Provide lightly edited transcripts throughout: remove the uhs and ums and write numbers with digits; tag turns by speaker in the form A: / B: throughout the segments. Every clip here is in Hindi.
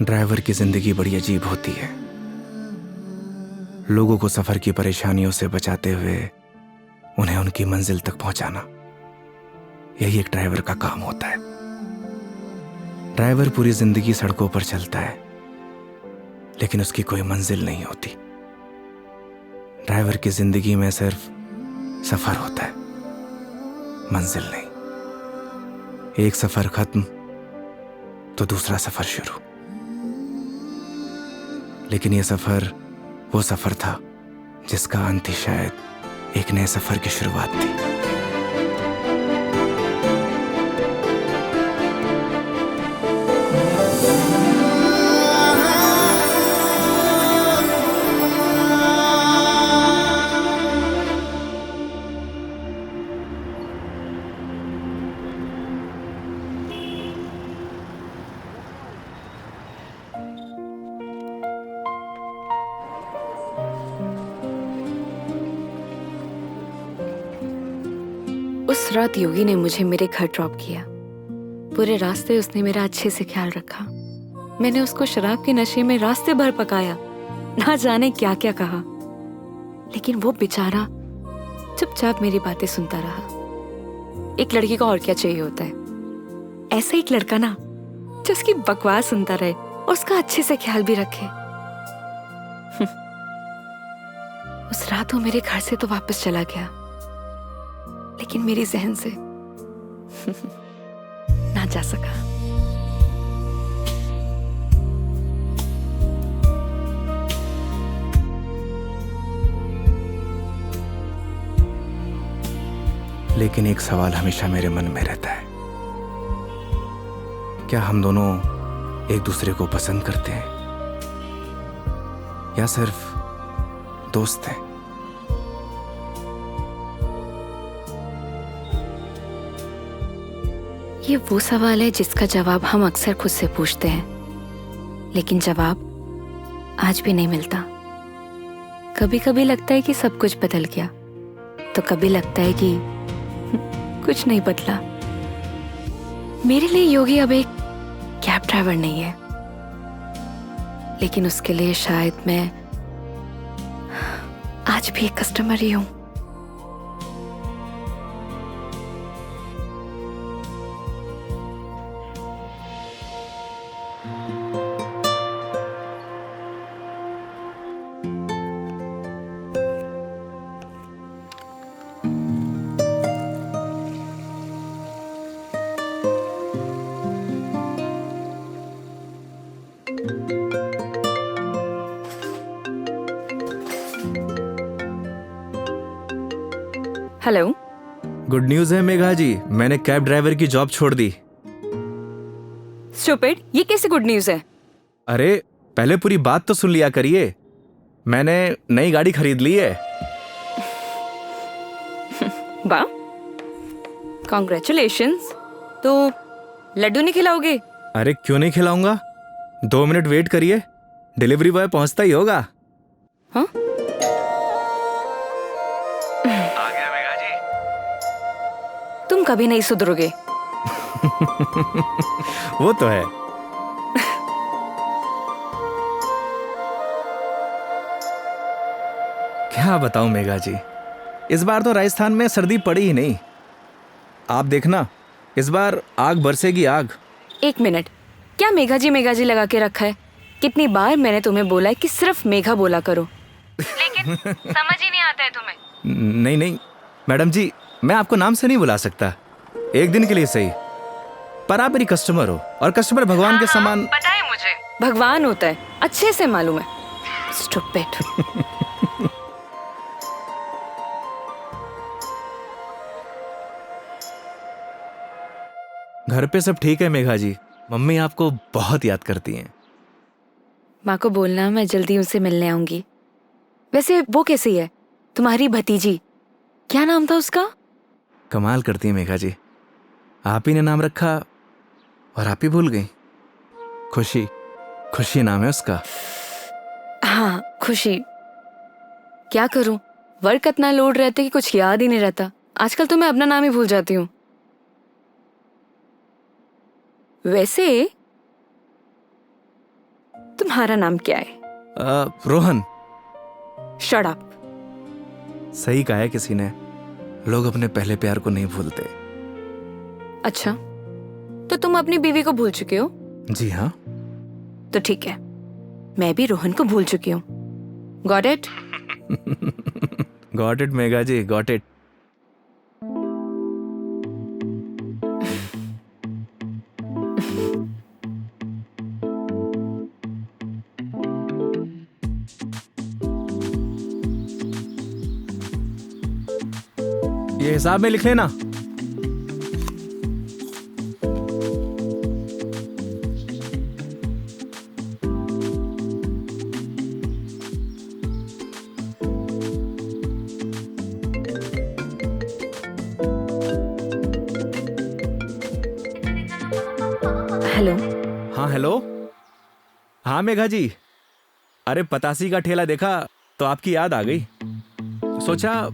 A: ड्राइवर की जिंदगी बड़ी अजीब होती है। लोगों को सफर की परेशानियों से बचाते हुए उन्हें उनकी मंजिल तक पहुंचाना, यही एक ड्राइवर का काम होता है। ड्राइवर पूरी जिंदगी सड़कों पर चलता है, लेकिन उसकी कोई मंजिल नहीं होती। ड्राइवर की जिंदगी में सिर्फ सफर होता है, मंजिल नहीं। एक सफर खत्म तो दूसरा सफर शुरू। लेकिन यह सफर वो सफर था जिसका अंत ही शायद एक नए सफर की शुरुआत थी।
B: उस रात योगी ने मुझे मेरे घर ड्रॉप किया। पूरे रास्ते उसने मेरा अच्छे से ख्याल रखा। मैंने उसको शराब के नशे में रास्ते भर पकाया, ना जाने क्या क्या कहा, लेकिन वो बेचारा चुपचाप मेरी बातें सुनता रहा। एक लड़की को और क्या चाहिए होता है? ऐसा एक लड़का ना जो उसकी बकवास सुनता रहे और उसका अच्छे से ख्याल भी रखे। उस रात वो मेरे घर से तो वापस चला गया, लेकिन मेरी जहन से ना जा सका।
A: लेकिन एक सवाल हमेशा मेरे मन में रहता है, क्या हम दोनों एक दूसरे को पसंद करते हैं या सिर्फ दोस्त हैं?
B: ये वो सवाल है जिसका जवाब हम अक्सर खुद से पूछते हैं, लेकिन जवाब आज भी नहीं मिलता। कभी कभी लगता है कि सब कुछ बदल गया, तो कभी लगता है कि कुछ नहीं बदला। मेरे लिए योगी अब एक कैब ड्राइवर नहीं है, लेकिन उसके लिए शायद मैं आज भी एक कस्टमर ही हूं। हेलो।
A: गुड न्यूज़ है मेघा जी, मैंने कैब ड्राइवर की जॉब छोड़ दी।
B: स्टूपिड, ये कैसे गुड न्यूज़ है?
A: अरे पहले पूरी बात तो सुन लिया करिए। मैंने नई गाड़ी खरीद ली है।
B: वाह, कॉन्ग्रेचुलेशंस। तो लड्डू नहीं खिलाओगे?
A: अरे क्यों नहीं खिलाऊंगा, 2 मिनट वेट करिए, डिलीवरी बॉय पहुंचता ही होगा।
B: हाँ?
A: आ गया मेघा जी।
B: तुम कभी नहीं सुधरोगे।
A: वो तो है। क्या बताऊं मेघा जी, इस बार तो राजस्थान में सर्दी पड़ी ही नहीं। आप देखना, इस बार आग बरसेगी आग।
B: एक मिनट, क्या मेघा जी लगा के रखा है? कितनी बार मैंने तुम्हें बोला है कि सिर्फ मेघा बोला करो, लेकिन समझ ही नहीं आता है तुम्हें।
A: नहीं नहीं मैडम जी, मैं आपको नाम से नहीं बुला सकता, एक दिन के लिए सही, पर आप मेरी कस्टमर हो और कस्टमर भगवान के समान।
B: पता है मुझे, भगवान होता है, अच्छे से मालूम है। स्टूपिड।
A: घर पे सब ठीक है मेघा जी, मम्मी आपको बहुत याद करती हैं।
B: माँ को बोलना मैं जल्दी उनसे मिलने आऊंगी। वैसे वो कैसी है, तुम्हारी भतीजी? क्या नाम था उसका?
A: कमाल करती है मेघा जी, आप ही ने नाम रखा और आप ही भूल गई। खुशी, खुशी नाम है उसका।
B: हाँ, खुशी। क्या करूं, वर्क इतना लोड रहता है कि कुछ याद ही नहीं रहता। आजकल तो मैं अपना नाम ही भूल जाती हूँ। वैसे तुम्हारा नाम क्या है?
A: रोहन।
B: Shut up.
A: सही कहा है किसी ने, लोग अपने पहले प्यार को नहीं भूलते।
B: अच्छा, तो तुम अपनी बीवी को भूल चुके हो?
A: जी हाँ।
B: तो ठीक है, मैं भी रोहन को भूल चुकी हूँ। Got it?
A: Got it Megha ji, got it. ये हिसाब में लिख लेना।
B: हेलो।
A: हाँ हेलो। हाँ मेघा जी, अरे पतासी का ठेला देखा तो आपकी याद आ गई, सोचा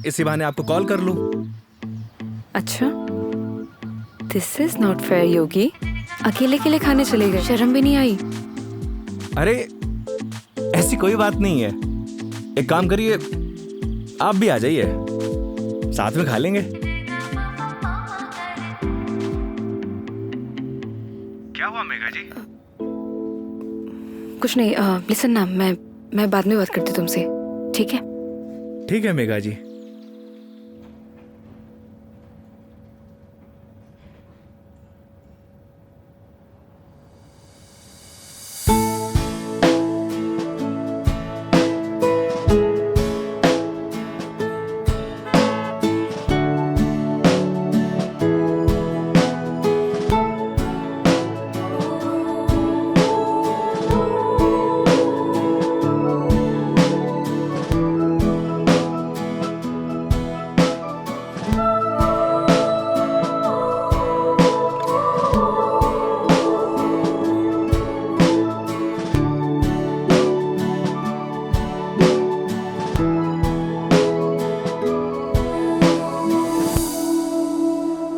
A: इसी बहाने आपको कॉल कर लूं।
B: अच्छा, दिस इज नॉट फेयर योगी। अकेले अकेले खाने चले गए, शर्म भी नहीं आई?
A: अरे ऐसी कोई बात नहीं है, एक काम करिए, आप भी आ जाइए, साथ में खा लेंगे। क्या हुआ मेघा जी?
B: कुछ नहीं। लिसन ना, मैं बाद में बात करती हूँ तुमसे, ठीक है?
A: ठीक है मेघा जी।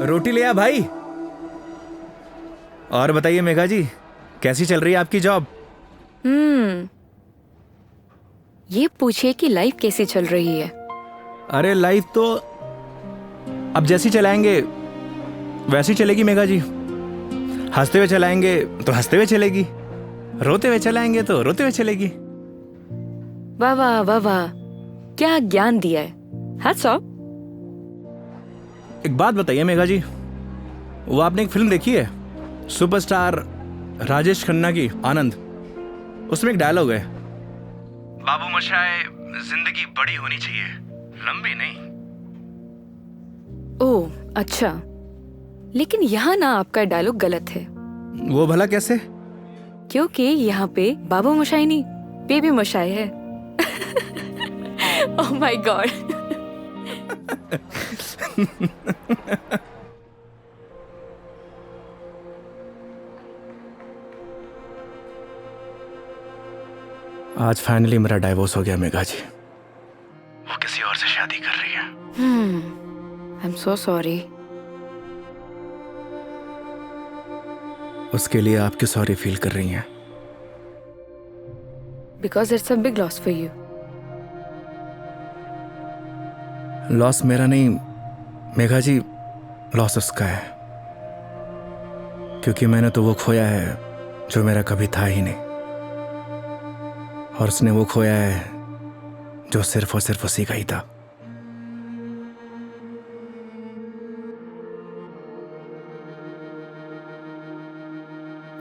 A: रोटी ले आ भाई। और बताइए मेघा जी, कैसी चल रही है आपकी जॉब?
B: ये पूछिए कि लाइफ कैसी चल रही है।
A: अरे लाइफ तो अब जैसी चलाएंगे वैसी चलेगी मेघा जी। हंसते हुए चलाएंगे तो हंसते हुए चलेगी, रोते हुए चलाएंगे तो रोते हुए चलेगी।
B: वाह वाह वाह वाह, क्या ज्ञान दिया है। Hats off.
A: एक बात बताइए मेघा जी, वो आपने एक फिल्म देखी है सुपरस्टार राजेश खन्ना की, आनंद? उसमें एक डायलॉग है, बाबू मोशाय, जिंदगी बड़ी होनी चाहिए, लंबी नहीं।
B: ओह अच्छा, लेकिन यहाँ ना आपका डायलॉग गलत है।
A: वो भला कैसे?
B: क्योंकि यहाँ पे बाबू मोशाई नहीं, बेबी मोशाई है। Oh my God. आज फाइनली मेरा डाइवोर्स हो गया मेघा जी। वो किसी और से शादी कर रही है। I am so sorry.
A: उसके लिए आप क्यों सॉरी फील कर रही हैं?
B: Because it's a big loss for you.
A: Loss मेरा नहीं मेघा जी, लॉस उसका है, क्योंकि मैंने तो वो खोया है जो मेरा कभी था ही नहीं, और उसने वो खोया है जो सिर्फ और सिर्फ उसी का ही था।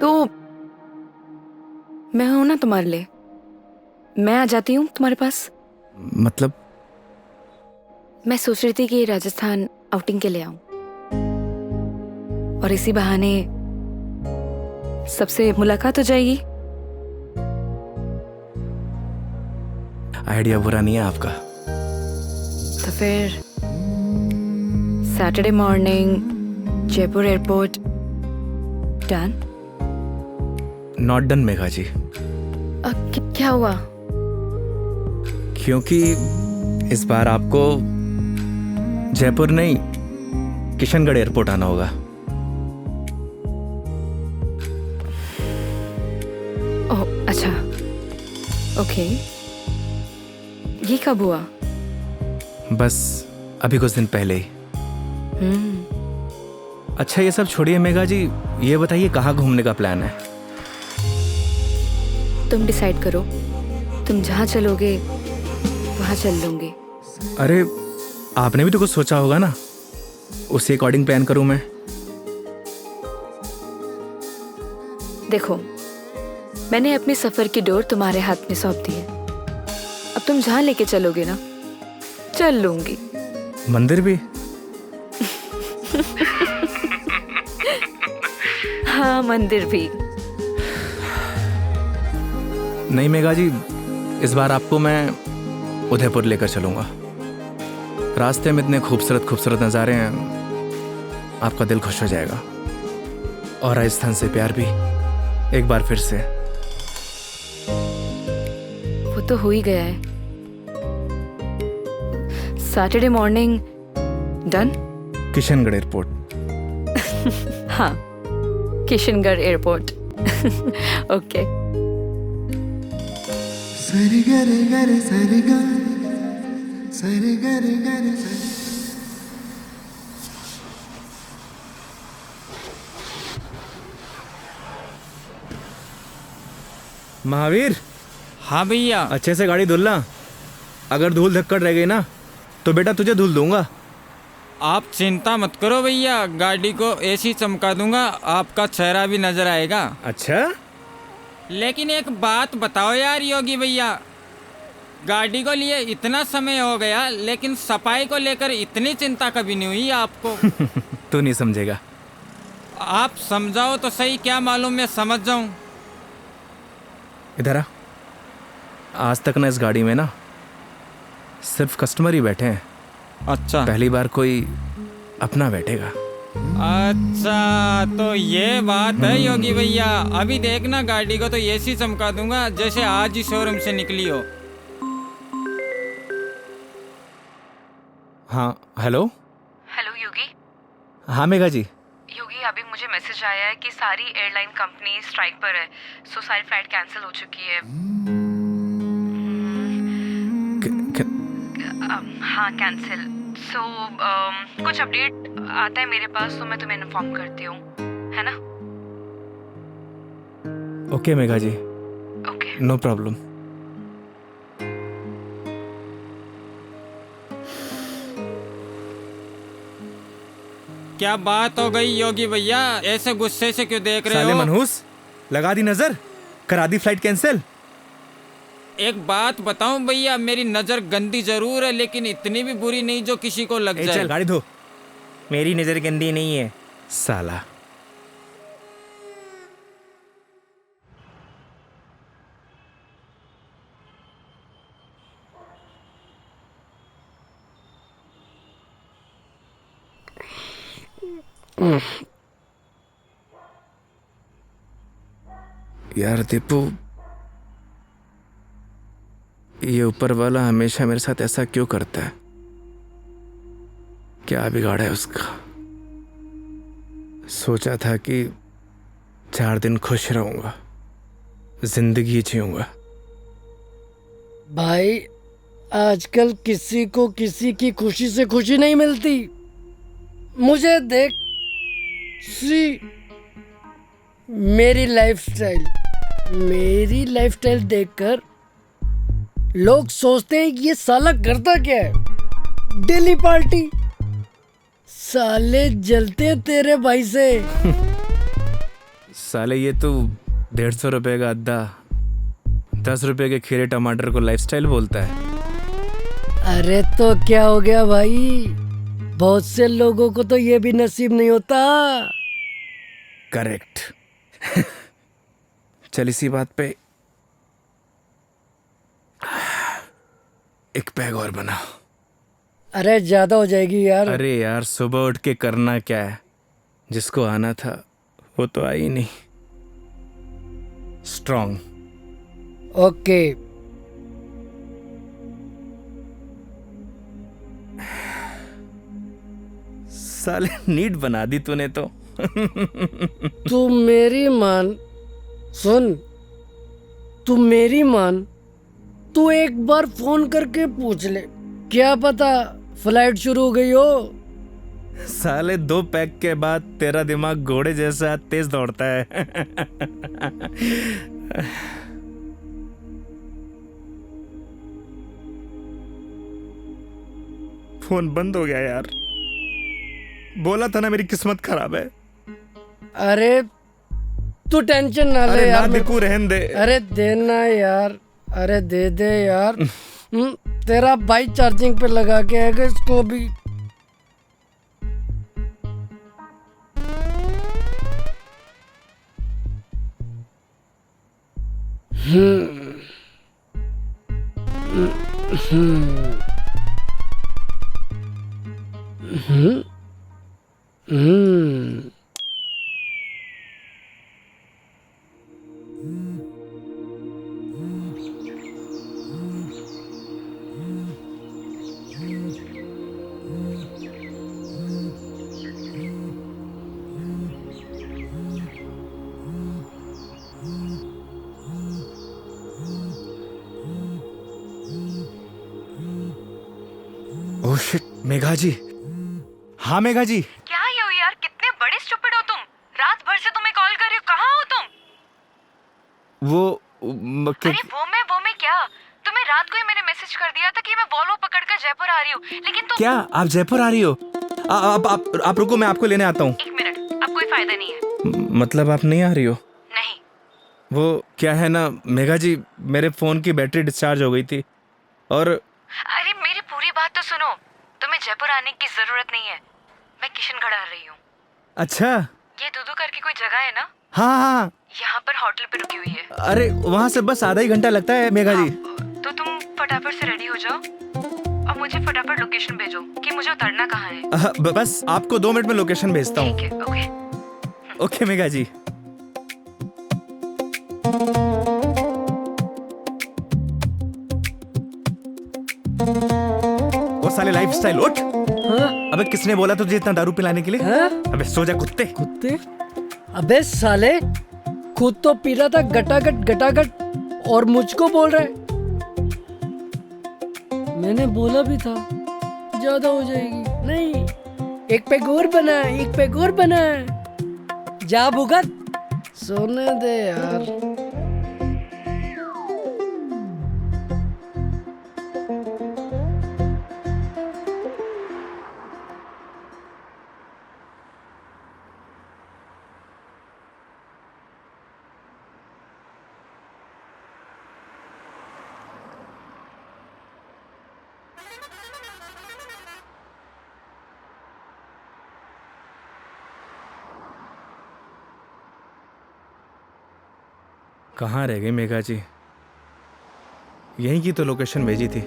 B: तो मैं हूं ना तुम्हारे लिए, मैं आ जाती हूँ तुम्हारे पास।
A: मतलब?
B: मैं सोच रही थी कि राजस्थान आउटिंग के लिए आऊं, और इसी बहाने सबसे मुलाकात हो जाएगी।
A: आइडिया बुरा नहीं है आपका।
B: तो फिर Saturday morning Jaipur airport. Done?
A: Not done Megha ji.
B: क्या हुआ?
A: क्योंकि इस बार आपको जयपुर नहीं, किशनगढ़ एयरपोर्ट आना होगा।
B: ओह ओके, ये कब हुआ?
A: बस अभी कुछ दिन पहले ही। अच्छा ये सब छोड़िए मेघा जी, ये बताइए कहाँ घूमने का प्लान है?
B: तुम डिसाइड करो, तुम जहाँ चलोगे वहाँ चल लूंगी।
A: अरे आपने भी तो कुछ सोचा होगा ना, उसी अकॉर्डिंग प्लान करूँ मैं।
B: देखो, मैंने अपने सफर की डोर तुम्हारे हाथ में सौंप दी है। अब तुम जहाँ लेके चलोगे ना, चल लूंगी।
A: मंदिर भी?
B: हाँ, मंदिर भी।
A: नहीं मेघा जी, इस बार आपको मैं उदयपुर लेकर चलूंगा। रास्ते में इतने खूबसूरत खूबसूरत नज़ारे हैं, आपका दिल खुश हो जाएगा। और राजस्थान से प्यार भी एक बार फिर से।
B: वो तो हो ही गया है। Saturday morning done.
A: Kishangarh airport.
B: हाँ, किशनगढ़ एयरपोर्ट। ओके।
C: सरी गरे गरे सरी गा, सरी गरे गरे सरी।
A: महावीर,
D: हाँ भैया।
A: अच्छे से गाड़ी धुलना। अगर धूल धक्कड़ रह गई ना तो बेटा तुझे धुल दूंगा।
D: आप चिंता मत करो भैया, गाड़ी को ऐसी चमका दूंगा आपका चेहरा भी नजर आएगा।
A: अच्छा?
D: लेकिन एक बात बताओ यार योगी भैया, गाड़ी को लिए इतना समय हो गया लेकिन सफाई को लेकर इतनी चिंता कभी नहीं हुई आपको।
A: तू नहीं समझेगा।
D: आप समझाओ तो सही, क्या मालूम मैं समझ जाऊं।
A: इधर आ। आज तक ना इस गाड़ी में ना सिर्फ कस्टमर ही बैठे हैं।
D: अच्छा,
A: पहली बार कोई अपना बैठेगा।
D: अच्छा तो ये बात है योगी भैया। अभी देखना गाड़ी को तो ऐसी चमका दूंगा जैसे आज ही शोरूम से निकली हो।
A: हाँ हेलो।
B: हेलो योगी।
A: हाँ मेघा जी।
B: योगी, अभी मुझे मैसेज आया है कि सारी एयरलाइन कंपनी स्ट्राइक पर है, सो सारी फ्लाइट कैंसिल हो चुकी है। हाँ, कैंसिल। सो कुछ अपडेट आता है मेरे पास तो मैं तुम्हें इन्फॉर्म करती हूँ, है ना?
A: Okay Megha ji,
B: okay.
A: No problem.
D: क्या बात हो गई योगी भैया, ऐसे गुस्से से क्यों देख रहे
A: साले
D: हो?
A: मनहूस, लगा दी नजर, करा दी फ्लाइट कैंसिल।
D: एक बात बताऊं भैया, मेरी नजर गंदी जरूर है लेकिन इतनी भी बुरी नहीं जो किसी को लग जाए।
A: चल गाड़ी धो। मेरी नजर गंदी नहीं है साला। यार दीपू, ये ऊपर वाला हमेशा मेरे साथ ऐसा क्यों करता है? क्या बिगाड़ा है उसका? सोचा था कि 4 दिन खुश रहूंगा, जिंदगी जीऊंगा।
E: भाई, आजकल किसी को किसी की खुशी से खुशी नहीं मिलती। मुझे देख, सी मेरी लाइफस्टाइल देखकर लोग सोचते हैं कि ये साला करता क्या है। Daily party. साले जलते हैं तेरे भाई से।
A: साले ये तो 150 रुपए का अद्दा 10 रुपए के खीरे टमाटर को लाइफस्टाइल बोलता है।
E: अरे तो क्या हो गया भाई, बहुत से लोगों को तो ये भी नसीब नहीं होता।
A: करेक्ट। चल इसी बात पे एक पैग और बना।
E: अरे ज्यादा हो जाएगी यार।
A: अरे यार, सुबह उठ के करना क्या है? जिसको आना था वो तो आई नहीं। स्ट्रॉन्ग।
E: ओके।
A: साले नीट बना दी तूने तो।
E: तू मेरी मान, सुन, तू मेरी मान, तू एक बार फोन करके पूछ ले, क्या पता फ्लाइट शुरू हो गई हो।
A: साले 2 पैक के बाद तेरा दिमाग घोड़े जैसा तेज दौड़ता है। फोन बंद हो गया यार। बोला था ना मेरी किस्मत खराब है।
E: अरे तू टेंशन ना ले
A: अरे ना
E: यार।
A: दिकू रहन दे।
E: अरे देना यार, अरे दे दे यार। तेरा भाई चार्जिंग पे लगा के आएगा इसको भी।
A: ओह शिट, मेघा जी। हाँ मेघा जी।
B: क्या ये हो यार, कितने बड़े स्टूपिड हो तुम। रात भर से तुम्हें कॉल कर रही हूँ, कहाँ हो तुम? अरे वो मैं क्या, तुम्हें रात को ही मैंने मैसेज कर दिया था कि मैं वॉल्वो पकड़कर जयपुर आ रही हूँ, लेकिन तुम।
A: क्या आप जयपुर आ रही हो? आप रुको, मैं आपको लेने आता हूँ।
B: 1 मिनट, अब कोई फायदा नहीं है।
A: मतलब आप नहीं आ रही हो?
B: नहीं।
A: वो क्या है ना मेघा जी, मेरे फोन की बैटरी डिस्चार्ज हो गई थी और।
B: अरे मेरी पूरी बात तो सुनो, तुम्हें जयपुर आने की जरूरत नहीं है, मैं किशनगढ़ आ रही हूँ।
A: अच्छा।
B: ये दूधू करके कोई जगह है ना,
A: हाँ हाँ।
B: यहाँ पर होटल पे रुकी हुई है।
A: अरे वहाँ से बस आधा ही घंटा लगता है मेघा जी।
B: तो तुम फटाफट से रेडी हो जाओ और मुझे फटाफट लोकेशन भेजो कि मुझे उतरना कहाँ है।
A: बस आपको 2 मिनट में लोकेशन भेजता हूँ।
B: ठीक है, ओके।
A: ओके मेघा जी। वो साले लाइफस्टाइल उठ।
E: हाँ?
A: अबे किसने बोला तुझे इतना दारू पिलाने के लिए?
E: हाँ?
A: अबे सो जा कुत्ते।
E: कुत्ते? अबे साले, खुद तो पी रहा था गटागट गटागट और मुझको बोल रहा है। मैंने बोला भी था ज्यादा हो जाएगी। नहीं, 1 पैक और बना, 1 पैक और बना। जा भुगत, सोने दे यार।
A: कहाँ रह गई मेघा जी? यहीं की तो लोकेशन भेजी थी।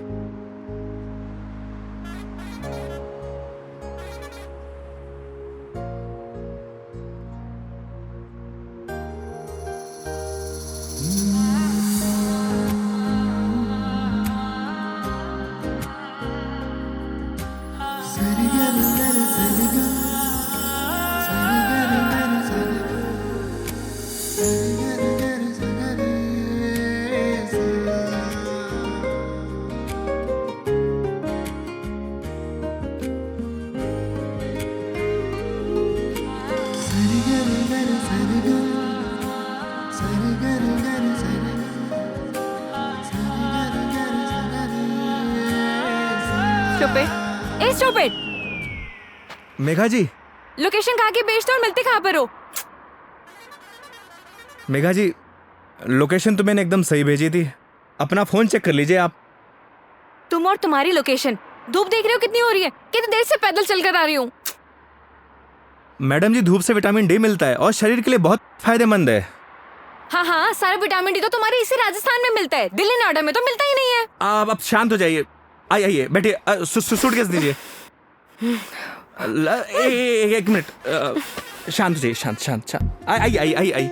B: स्टूपिड।
A: मेघा जी।
B: लोकेशन कहाँ की भेजते हो और मिलते कहाँ पर हो?
A: मेघा जी, लोकेशन तो मैंने एकदम सही भेजी थी। अपना फोन चेक कर लीजिए आप।
B: तुम और तुम्हारी लोकेशन। धूप देख रहे हो कितनी हो रही है? कितनी देर से पैदल चलकर आ रही हूँ।
A: मैडम जी, धूप से विटामिन डी मिलता है और शरीर के लिए बहुत फायदेमंद है।
B: हाँ हाँ, सारा विटामिन डी तो तुम्हारे इसी राजस्थान में मिलता है, दिल्ली नोएडा में तो मिलता ही नहीं है।
A: आप शांत हो जाइए। आइए बैठिए। सूटकेस दीजिए। 1 मिनट, शांत हो जाइए। शांत। आई।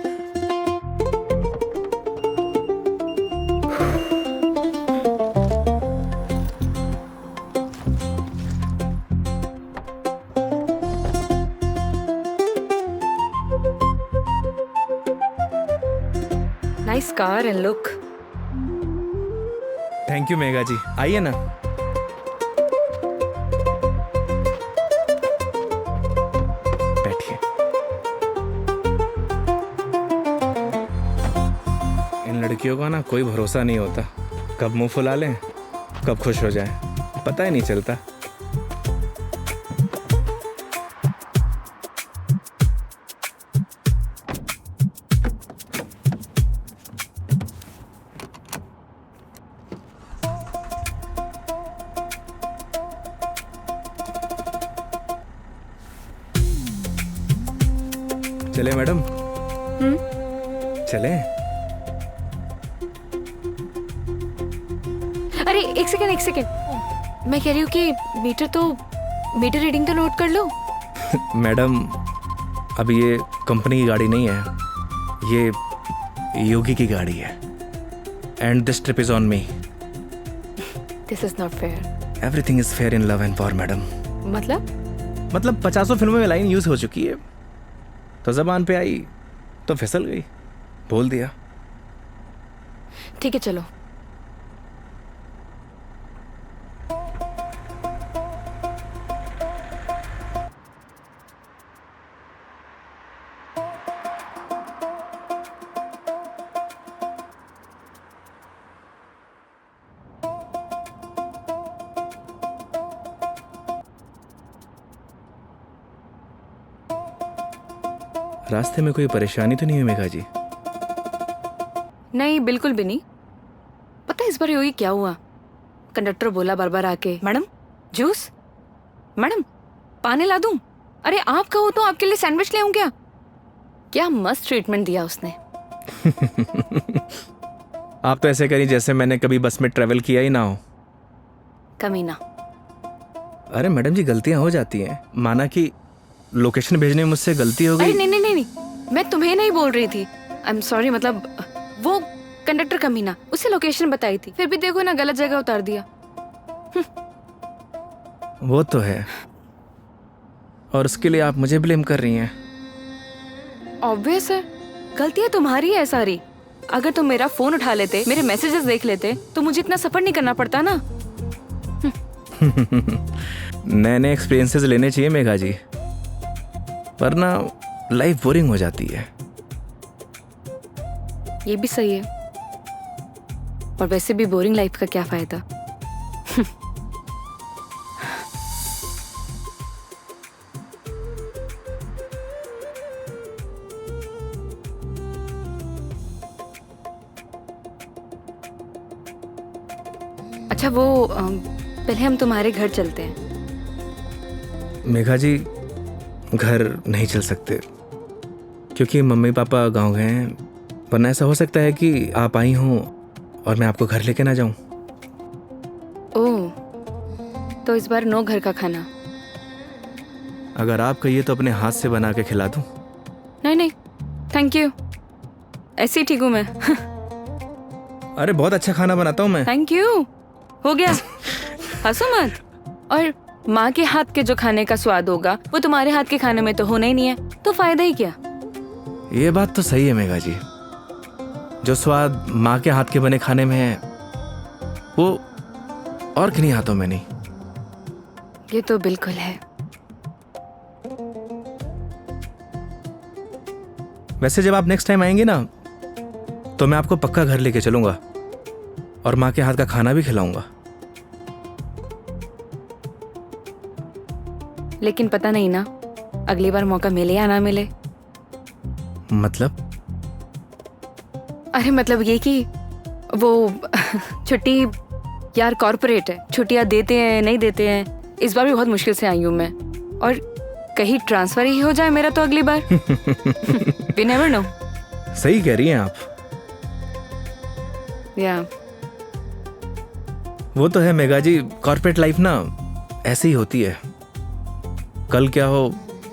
B: Nice car and look.
A: Thank you Megha ji, आइए ना। बैठिए। इन लड़कियों का ना कोई भरोसा नहीं होता, कब मुंह फुला लें कब खुश हो जाए, पता ही नहीं चलता। चले मैडम? चले?
B: अरे एक सेकेंड, मैं कह रही हूँ कि मीटर रीडिंग तो नोट कर लो।
A: मैडम अब ये कंपनी की गाड़ी नहीं है, ये योगी की गाड़ी है। And this trip is on me.
B: This is not fair.
A: Everything is fair in love and war madam.
B: मतलब
A: 50 फिल्मों में लाइन यूज हो चुकी है, तो जबान पे आई तो फिसल गई, बोल दिया।
B: ठीक है चलो।
A: रास्ते में कोई परेशानी तो नहीं हुई मेघा जी?
B: नहीं बिल्कुल भी नहीं। पता है इस बार योगी क्या हुआ? कंडक्टर बोला बार बार आके, मैडम जूस, मैडम पानी ला दूं? अरे आप कहो तो आपके लिए सैंडविच ले आऊं क्या? क्या मस्त ट्रीटमेंट दिया उसने।
A: आप तो ऐसे करी जैसे मैंने कभी बस में ट्रेवल किया ही ना हो।
B: कमीना।
A: अरे मैडम जी गलतियां हो जाती हैं, माना कि लोकेशन भेजने में मुझसे गलती हो
B: अरे
A: गई।
B: नहीं, मैं तुम्हें नहीं बोल रही थी। आई एम सॉरी, मतलब वो कंडक्टर कमीना, उसे लोकेशन बताई थी, फिर भी देखो ना गलत जगह उतार दिया।
A: वो तो है, और उसके लिए आप मुझे ब्लेम कर रही हैं।
B: ऑब्वियस है, गलतियां तुम्हारी है सारी। अगर तुम मेरा फोन उठा लेते, मेरे मैसेजेस देख लेते, तो मुझे इतना सफर नहीं करना पड़ता ना।
A: नए नए एक्सपीरियंसेस लेने चाहिए मेघा जी, वरना लाइफ बोरिंग हो जाती है।
B: ये भी सही है, और वैसे भी बोरिंग लाइफ का क्या फायदा। अच्छा वो पहले हम तुम्हारे घर चलते हैं।
A: मेघा जी घर नहीं चल सकते, क्योंकि मम्मी पापा गांव गए हैं, वरना ऐसा हो सकता है कि आप आई हों और मैं आपको घर लेके ना जाऊं।
B: ओह, तो इस बार नो घर का खाना।
A: अगर आप कहिए तो अपने हाथ से बना के खिला दूं।
B: नहीं थैंक यू, ऐसे ही ठीक हूँ मैं।
A: अरे बहुत अच्छा खाना बनाता हूं मैं।
B: थैंक यू, हो गया। हंसो मत। और माँ के हाथ के जो खाने का स्वाद होगा वो तुम्हारे हाथ के खाने में तो होना ही नहीं है, तो फायदा ही क्या।
A: ये बात तो सही है मेघा जी, जो स्वाद माँ के हाथ के बने खाने में है वो और किन्हीं हाथों में नहीं।
B: ये तो बिल्कुल है।
A: वैसे जब आप नेक्स्ट टाइम आएंगे ना, तो मैं आपको पक्का घर लेके चलूंगा और माँ के हाथ का खाना भी खिलाऊंगा।
B: लेकिन पता नहीं ना, अगली बार मौका मिले या ना मिले।
A: मतलब?
B: अरे मतलब ये कि वो छुट्टी यार कॉर्पोरेट है, छुट्टियां देते हैं नहीं देते हैं। इस बार भी बहुत मुश्किल से आई हूँ मैं, और कहीं ट्रांसफर ही हो जाए मेरा तो अगली बार। We never know।
A: सही कह रही हैं आप।
B: या
A: वो तो है मेघा जी, कॉर्पोरेट लाइफ ना ऐसे ही होती है, कल क्या हो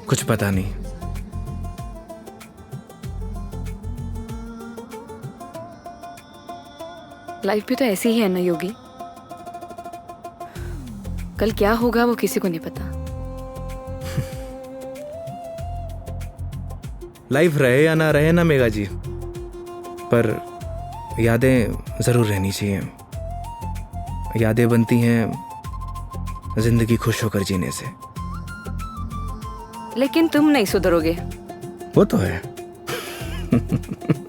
A: कुछ पता नहीं।
B: लाइफ भी तो ऐसी ही है ना योगी, कल क्या होगा वो किसी को नहीं पता।
A: लाइफ रहे या ना रहे ना मेघा जी, पर यादें जरूर रहनी चाहिए। यादें बनती हैं जिंदगी खुश होकर जीने से।
B: लेकिन तुम नहीं सुधरोगे।
A: वो तो है।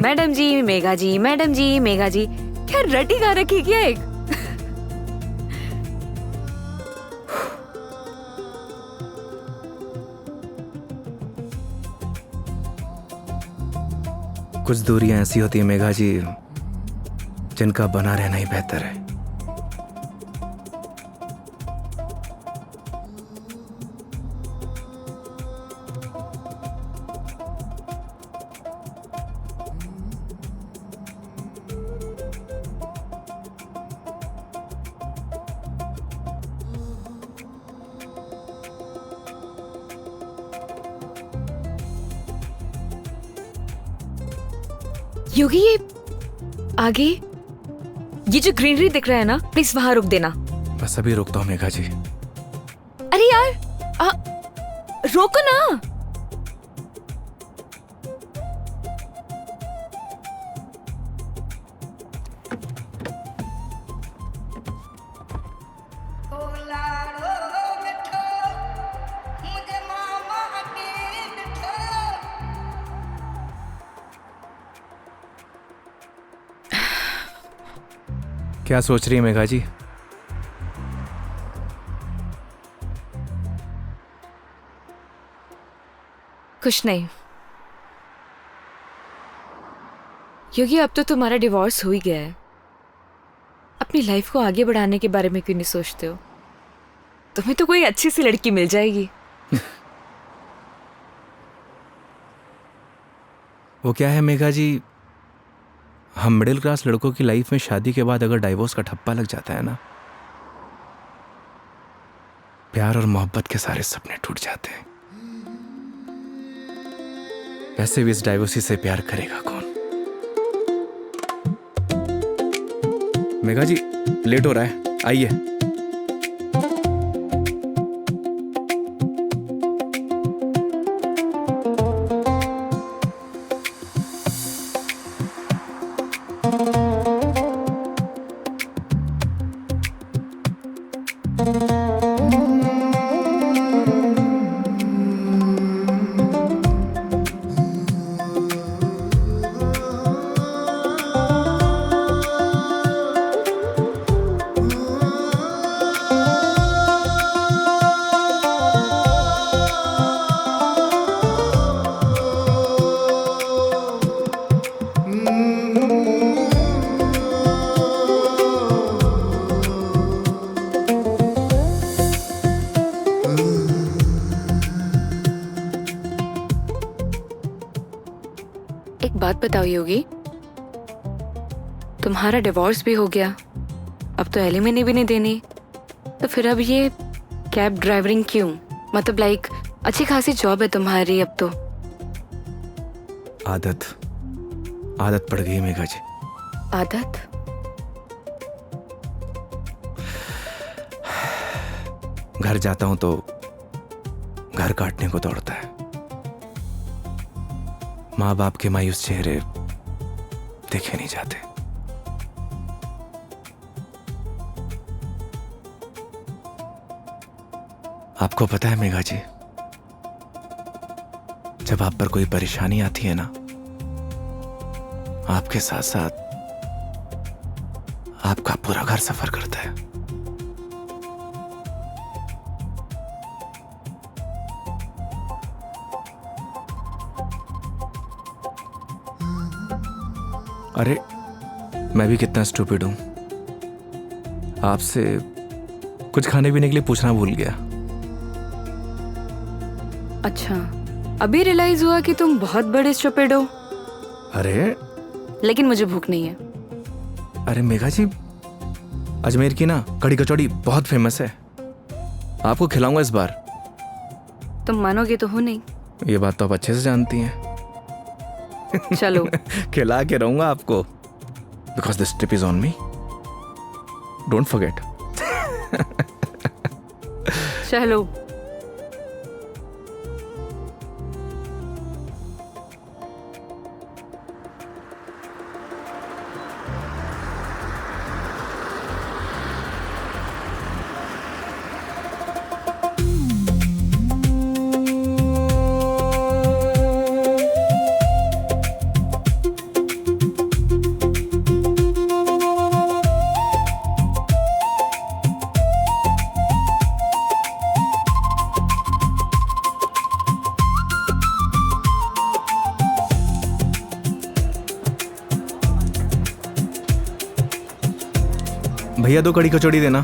B: मैडम जी मेघा जी, मैडम जी मेघा जी, क्या रटी गा रखी क्या एक?
A: कुछ दूरियां ऐसी होती है मेघा जी जिनका बना रहना ही बेहतर है।
B: योगी ये आगे ये जो ग्रीनरी दिख रहा है ना, प्लीज वहां रुक देना।
A: बस अभी रुकता हूँ मेघा जी।
B: अरे यार रोको ना।
A: क्या सोच रही है मेघा जी?
B: कुछ नहीं योगी, अब तो तुम्हारा डिवोर्स हो ही गया है। अपनी लाइफ को आगे बढ़ाने के बारे में क्यों नहीं सोचते हो? तुम्हें तो कोई अच्छी सी लड़की मिल जाएगी।
A: वो क्या है मेघा जी, हम मिडिल क्लास लड़कों की लाइफ में शादी के बाद अगर डाइवोर्स का ठप्पा लग जाता है ना, प्यार और मोहब्बत के सारे सपने टूट जाते हैं। वैसे भी इस डाइवोर्सी से प्यार करेगा कौन? मेघा जी लेट हो रहा है, आइए।
B: एक बात बताओ योगी, तुम्हारा डिवोर्स भी हो गया, अब तो एलिमनी भी नहीं देनी, तो फिर अब ये कैब ड्राइवरिंग क्यों? मतलब लाइक अच्छी खासी जॉब है तुम्हारी अब तो।
A: आदत पड़ गई मेघा जी।
B: आदत?
A: घर जाता हूं तो घर काटने को दौड़ता है। माँ बाप के मायूस चेहरे देखे नहीं जाते। आपको पता है मेघा जी, जब आप पर कोई परेशानी आती है ना, आपके साथ साथ आपका पूरा घर सफर करता है। अरे मैं भी कितना स्टूपिड हूं, आपसे कुछ खाने पीने के लिए पूछना भूल गया।
B: अच्छा, अभी रियलाइज हुआ कि तुम बहुत बड़े स्टूपिड हो।
A: अरे
B: लेकिन मुझे भूख नहीं है।
A: अरे मेघा जी, अजमेर की ना कड़ी कचौड़ी बहुत फेमस है, आपको खिलाऊंगा इस बार।
B: तुम मानोगे तो हो नहीं।
A: ये बात तो आप अच्छे से जानती हैं।
B: चलो।
A: खिला के रहूंगा आपको, because this trip is on me, don't forget.
B: चलो।
A: भैया 2 कड़ी कचौड़ी देना।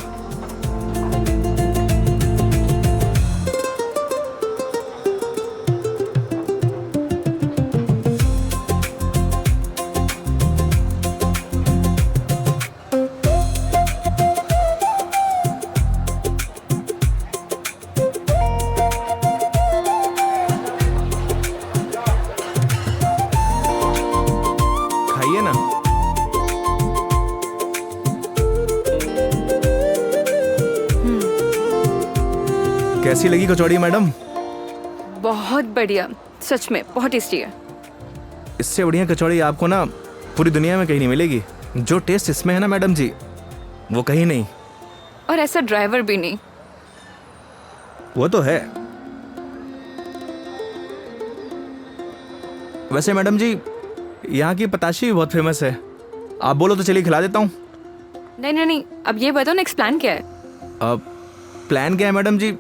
A: खाइए ना। कैसी लगी कचौड़ी मैडम?
B: बहुत बढ़िया, सच में बहुत टेस्टी है।
A: इससे बढ़िया कचौड़ी आपको ना पूरी दुनिया में कहीं नहीं मिलेगी। जो टेस्ट इसमें है ना मैडम जी, वो कहीं नहीं।
B: और ऐसा ड्राइवर भी नहीं।
A: वो तो है। वैसे मैडम जी, यहाँ की पताशी भी बहुत फेमस है। आप बोलो तो चलिए खिला देता हूँ।
B: नहीं नहीं नहीं, अब ये बताओ नेक्स्ट प्लान क्या है?
A: अब प्लान क्या है मैडम जी?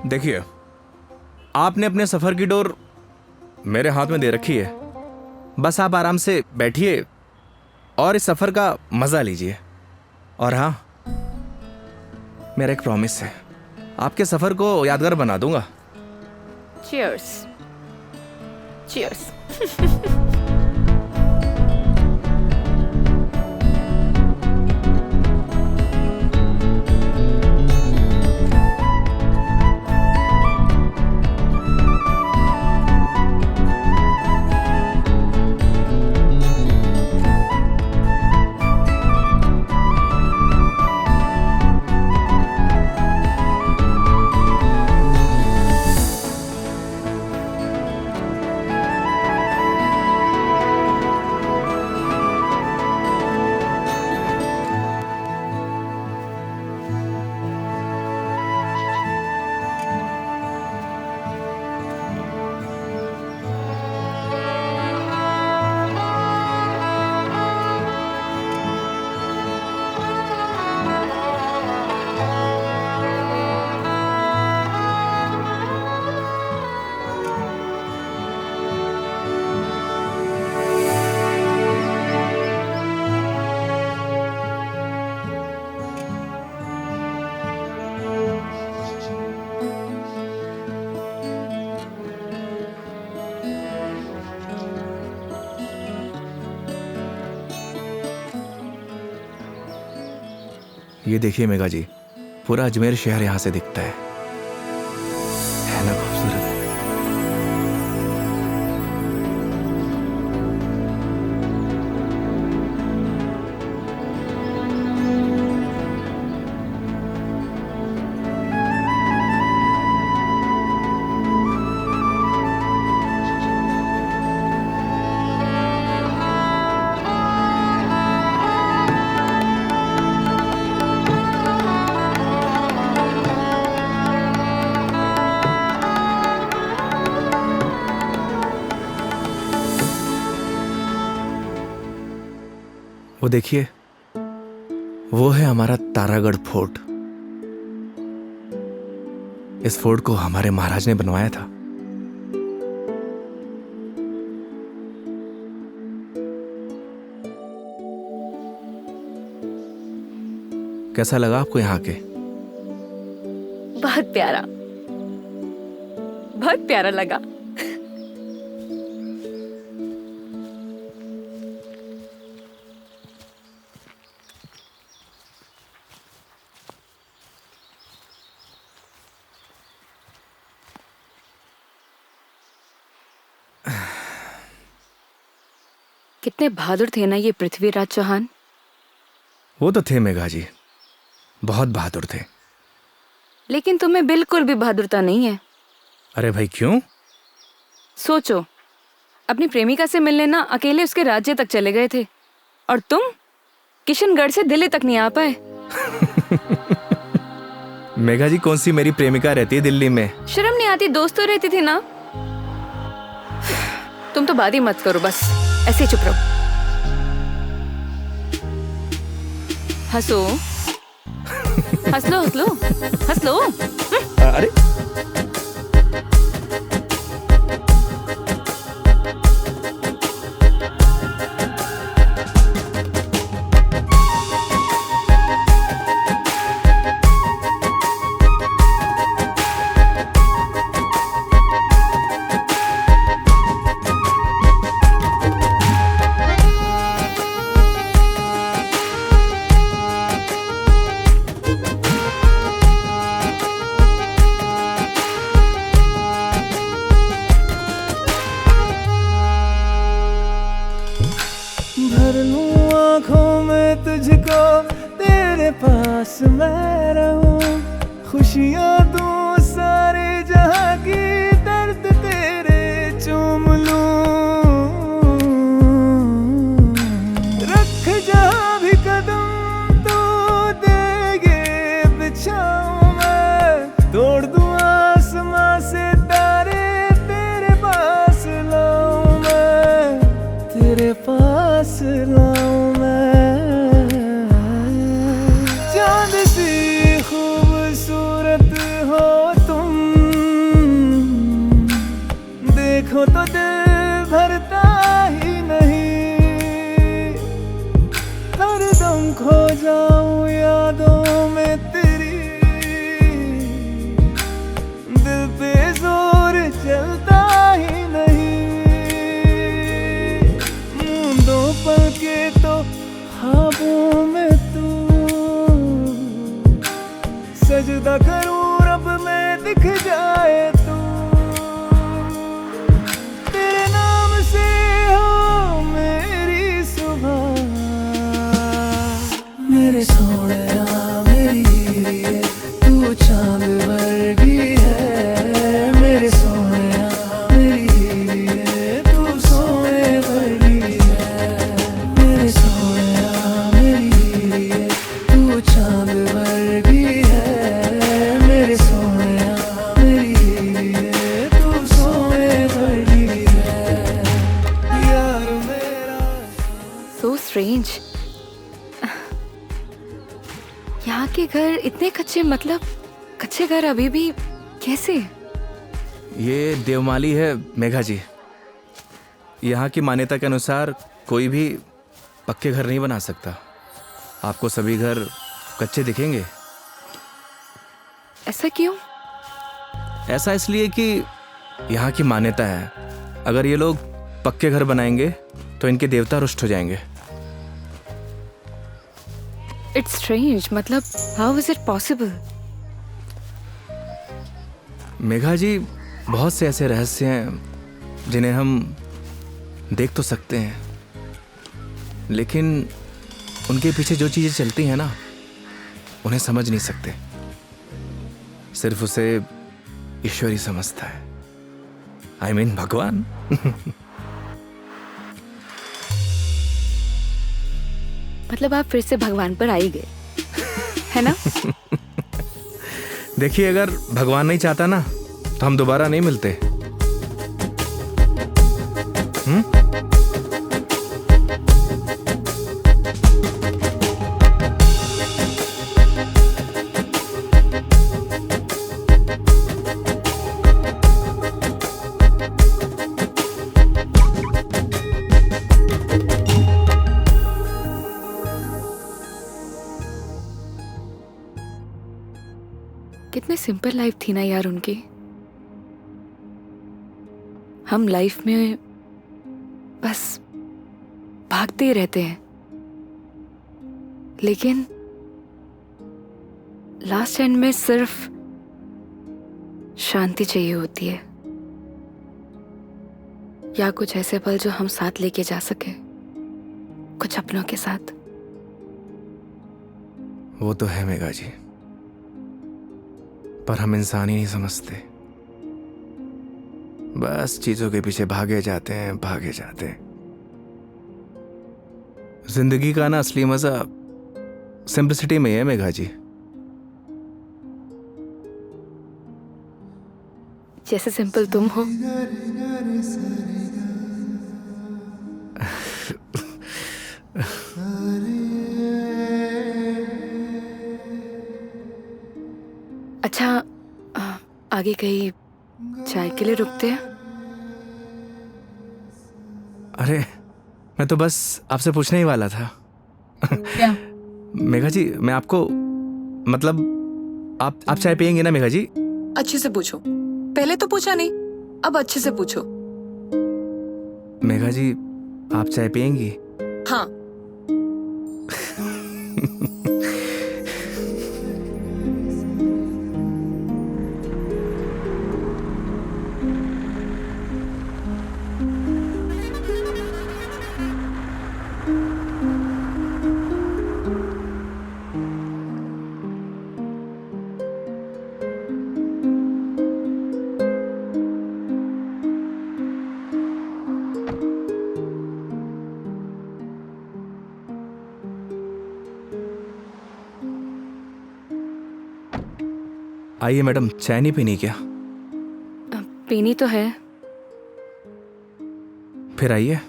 A: देखिए, आपने अपने सफर की डोर मेरे हाथ में दे रखी है। बस आप आराम से बैठिए और इस सफर का मजा लीजिए। और हाँ, मेरा एक प्रॉमिस है, आपके सफर को यादगार बना दूंगा।
B: चीयर्स। चीयर्स।
A: ये देखिए मेघा जी, पूरा अजमेर शहर यहाँ से दिखता है ना खूबसूरत? वो देखिए, वो है हमारा तारागढ़ फोर्ट। इस फोर्ट को हमारे महाराज ने बनवाया था। कैसा लगा आपको यहाँ के?
B: बहुत प्यारा, बहुत प्यारा लगा। कितने बहादुर थे ना ये पृथ्वीराज चौहान।
A: वो तो थे मेघा जी, बहुत बहादुर थे।
B: लेकिन तुम्हें बिल्कुल भी बहादुरता नहीं है।
A: अरे भाई क्यों?
B: सोचो, अपनी प्रेमिका से मिलने ना अकेले उसके राज्य तक चले गए थे, और तुम किशनगढ़ से दिल्ली तक नहीं आ पाए।
A: मेघा जी, कौन सी मेरी प्रेमिका रहती है दिल्ली में?
B: शर्म नहीं आती? दोस्त तो रहती थी ना। तुम तो बात ही मत करो, बस ऐसे ही चुप रहो। हंसो, हंस लो, हंस लो, हंस लो।
A: अरे
C: बस मैं रहूं, खुशियां तू सारे जहां की, दर्द तेरे चूम लूं। रख जहां भी कदम तू देगे बिछाऊं मैं, तोड़ दूं आसमां से तारे, तेरे पास लाऊं मैं, तेरे पास लाऊं मैं। चांद सी खूबसूरत हो तुम, देखो तो दिल भरता ही नहीं, हरदम खो जाऊं यादों में तेरी, दिल पे जोर चलता ही नहीं। मूंदों पल के तो ख्वाबों में तू, सजदा करूं रब में दिख जाए तू, तेरे नाम से हो मेरी सुबह। मेरे सोहणिया मेरी हीरे, तू चांद वर्गी है, मेरे सोहणिया मेरी हीरे, तू सोने वर्गी है, मेरे सोहणिया मेरी हीरे, तू चांद वर्गी है, मेरे सोहणिया मेरी हीरे, तू सोने वर्गी है, यार मेरा।
B: So strange. यहाँ के घर इतने कच्चे, मतलब कच्चे घर अभी भी कैसे?
A: ये देवमाली है मेघा जी। यहाँ की मान्यता के अनुसार कोई भी पक्के घर नहीं बना सकता। आपको सभी घर कच्चे दिखेंगे।
B: ऐसा क्यों?
A: ऐसा इसलिए कि यहाँ की मान्यता है, अगर ये लोग पक्के घर बनाएंगे तो इनके देवता रुष्ट हो जाएंगे।
B: इट्स स्ट्रेंज, मतलब how is it possible?
A: Megha ji, बहुत से ऐसे रहस्य हैं जिन्हें हम देख तो सकते हैं, लेकिन उनके पीछे जो चीज़ें चलती हैं ना, उन्हें समझ नहीं सकते। सिर्फ उसे ईश्वर ही समझता है। I mean, भगवान।
B: मतलब आप फिर से भगवान पर आ ही गए, है ना?
A: देखिए, अगर भगवान नहीं चाहता ना तो हम दोबारा नहीं मिलते।
B: कितने सिंपल लाइफ थी ना यार उनकी। हम लाइफ में बस भागते ही रहते हैं, लेकिन लास्ट एंड में सिर्फ शांति चाहिए होती है, या कुछ ऐसे पल जो हम साथ लेके जा सके, कुछ अपनों के साथ।
A: वो तो है मेघा जी, पर हम इंसान ही नहीं समझते। बस चीजों के पीछे भागे जाते हैं, भागे जाते हैं। जिंदगी का ना असली मजा सिंपलिसिटी में है मेघा जी।
B: जैसे सिंपल तुम हो। अच्छा, आगे कहीं चाय के लिए रुकते हैं?
A: अरे, मैं तो बस आपसे पूछने ही वाला था।
B: क्या?
A: मेघा जी, मैं आपको मतलब आप चाय पियेंगे ना मेघा जी?
B: अच्छे से पूछो, पहले तो पूछा नहीं, अब अच्छे से पूछो।
A: मेघा जी, आप चाय पियेंगी?
B: हाँ।
A: आइए मैडम, चाय नहीं पीनी क्या?
B: पीनी तो है।
A: फिर आइए।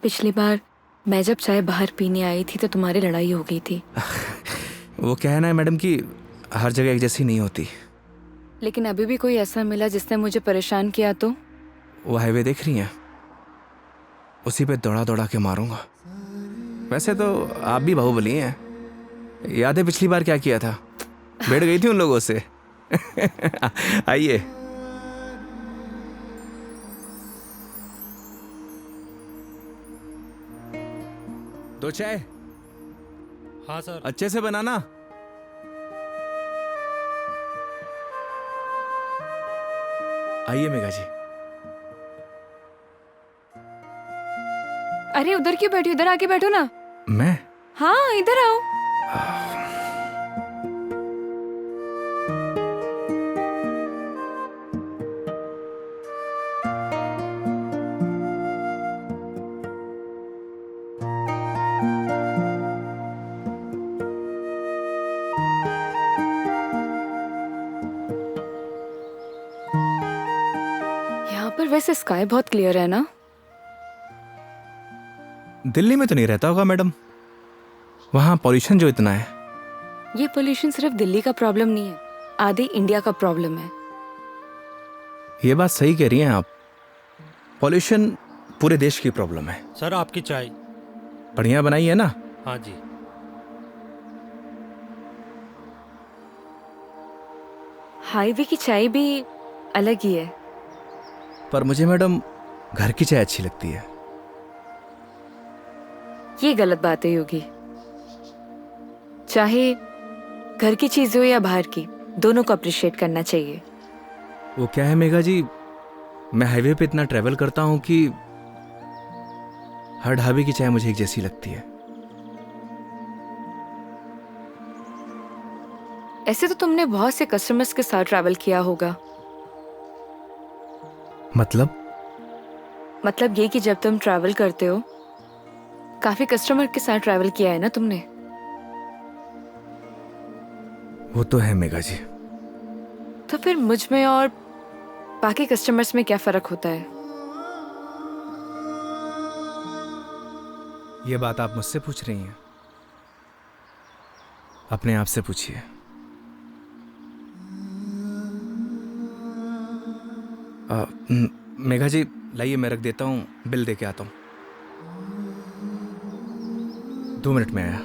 B: पिछली बार मैं जब चाय बाहर पीने आई थी तो तुम्हारी लड़ाई हो गई थी।
A: वो कहना है मैडम कि हर जगह एक जैसी नहीं होती।
B: लेकिन अभी भी कोई ऐसा मिला जिसने मुझे परेशान किया तो?
A: वो हाईवे देख रही हैं, उसी पे दौड़ा दौड़ा के मारूंगा। वैसे तो आप भी बाहुबली हैं। याद है पिछली बार क्या किया था? बैठ गई थी उन लोगों से। आइए। दो चाय।
F: हाँ सर।
A: अच्छे से बनाना। आइए मेघा जी।
B: अरे उधर क्यों बैठी, उधर आके बैठो ना।
A: मैं?
B: हाँ इधर आओ। यहाँ पर वैसे स्काई बहुत क्लियर है ना?
A: दिल्ली में तो नहीं रहता होगा मैडम, वहां पॉल्यूशन जो इतना है।
B: ये पोल्यूशन सिर्फ दिल्ली का प्रॉब्लम नहीं है, आधे इंडिया का प्रॉब्लम है।
A: ये बात सही कह रही हैं आप, पॉल्यूशन पूरे देश की प्रॉब्लम है।
F: सर आपकी चाय।
A: बढ़िया बनाई है ना?
F: हाँ जी।
B: हाईवे की चाय भी अलग ही है।
A: पर मुझे मैडम घर की चाय अच्छी लगती है।
B: ये गलत बात है योगी। चाहे घर की चीज हो या बाहर की, दोनों को अप्रिशिएट करना चाहिए।
A: वो क्या है मेघा जी, मैं हाईवे पे इतना ट्रैवल करता हूं कि हर ढाबे की चाय मुझे एक जैसी लगती है।
B: ऐसे तो तुमने बहुत से कस्टमर्स के साथ ट्रैवल किया होगा। मतलब ये कि जब तुम ट्रैवल करते हो, काफी कस्टमर के साथ ट्रैवल किया है ना तुमने?
A: वो तो है मेघा जी।
B: तो फिर मुझ में और बाकी कस्टमर्स में क्या फर्क होता है?
A: ये बात आप मुझसे पूछ रही हैं? अपने आप से पूछिए। मेघा जी लाइए, मैं रख देता हूँ, बिल दे के आता हूँ। 2 मिनट में आया।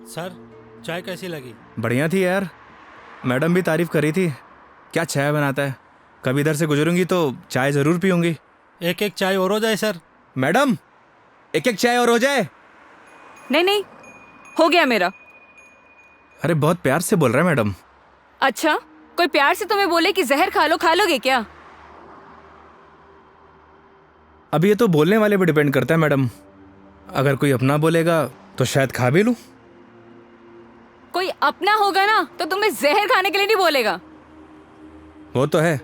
F: सर चाय कैसी लगी?
A: बढ़िया थी यार, मैडम भी तारीफ कर रही थी। क्या चाय बनाता है, कभी इधर से गुजरूंगी तो चाय जरूर पीऊंगी।
F: एक एक चाय और हो जाए सर।
A: मैडम एक एक चाय और हो जाए।
B: नहीं नहीं, हो गया मेरा।
A: अरे बहुत प्यार से बोल रहा है मैडम।
B: अच्छा, कोई प्यार से तुम्हें बोले कि जहर खा लो, खा लोगे क्या?
A: अब ये तो बोलने वाले पे डिपेंड करता है मैडम। अगर कोई अपना बोलेगा तो शायद खा भी लूं।
B: कोई अपना होगा ना तो तुम्हें जहर खाने के लिए नहीं बोलेगा।
A: वो तो है,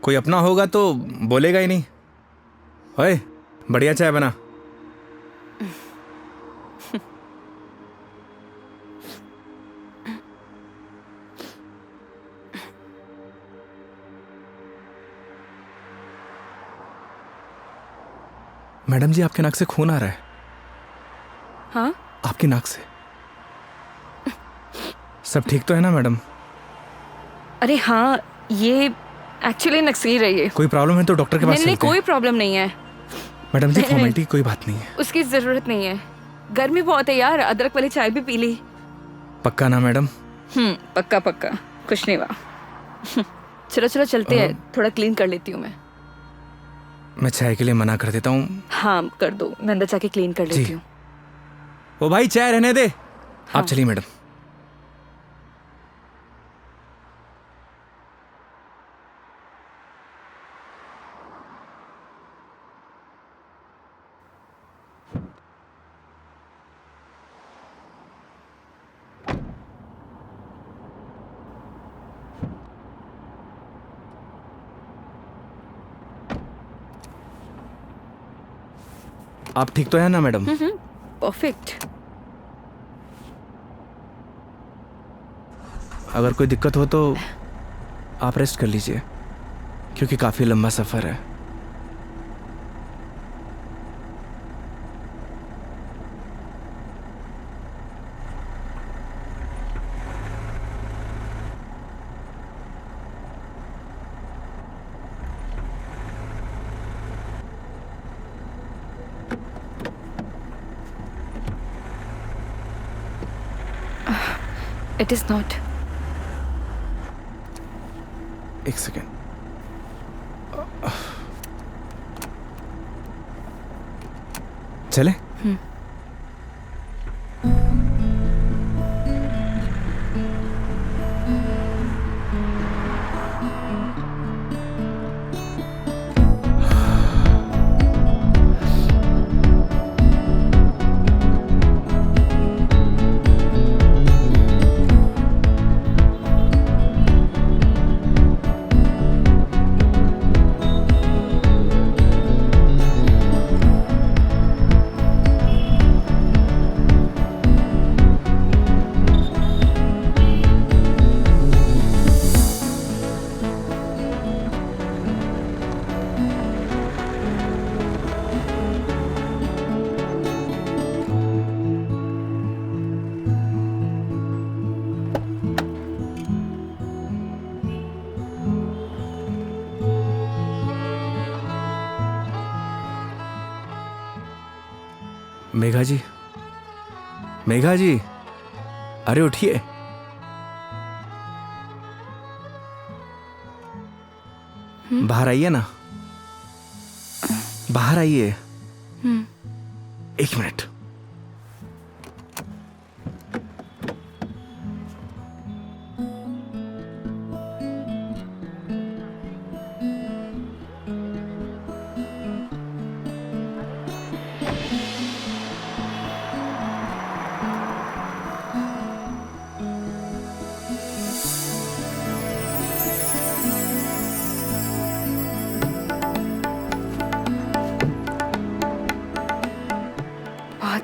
A: कोई अपना होगा तो बोलेगा ही नहीं। ओए बढ़िया चाय बना। मैडम जी आपके नाक से खून आ रहा है।
B: हाँ?
A: आपकी नाक से। सब ठीक तो है ना मैडम?
B: अरे हाँ, ये एक्चुअली नक्सीर रही है।
A: कोई प्रॉब्लम है तो डॉक्टर के पास
B: नहीं नहीं,
A: चलते हैं।
B: कोई प्रॉब्लम नहीं है।
A: मैडम जी
B: नहीं,
A: फॉर्मेलिटी की कोई बात नहीं है।
B: उसकी जरूरत नहीं है। गर्मी बहुत है यार, अदरक वाली चाय भी पी ली।
A: पक्का ना मैडम?
B: पक्का पक्का, कुछ नहीं हुआ। चलो चलो चलते हैं, थोड़ा क्लीन कर लेती हूँ मैं।
A: मैं चाय के लिए मना कर देता हूँ।
B: हाँ कर दो, मैं अंदर जाके क्लीन कर लेती हूँ।
A: ओ भाई चाय रहने दे। आप चलिए मैडम। आप ठीक तो है ना मैडम?
B: परफेक्ट।
A: अगर कोई दिक्कत हो तो आप रेस्ट कर लीजिए, क्योंकि काफ़ी लंबा सफ़र है।
B: It is not.
A: एक सेकेंड। चले? मेघा जी, मेघा जी, अरे उठिए। बाहर आइए ना, बाहर आइए। एक मिनट।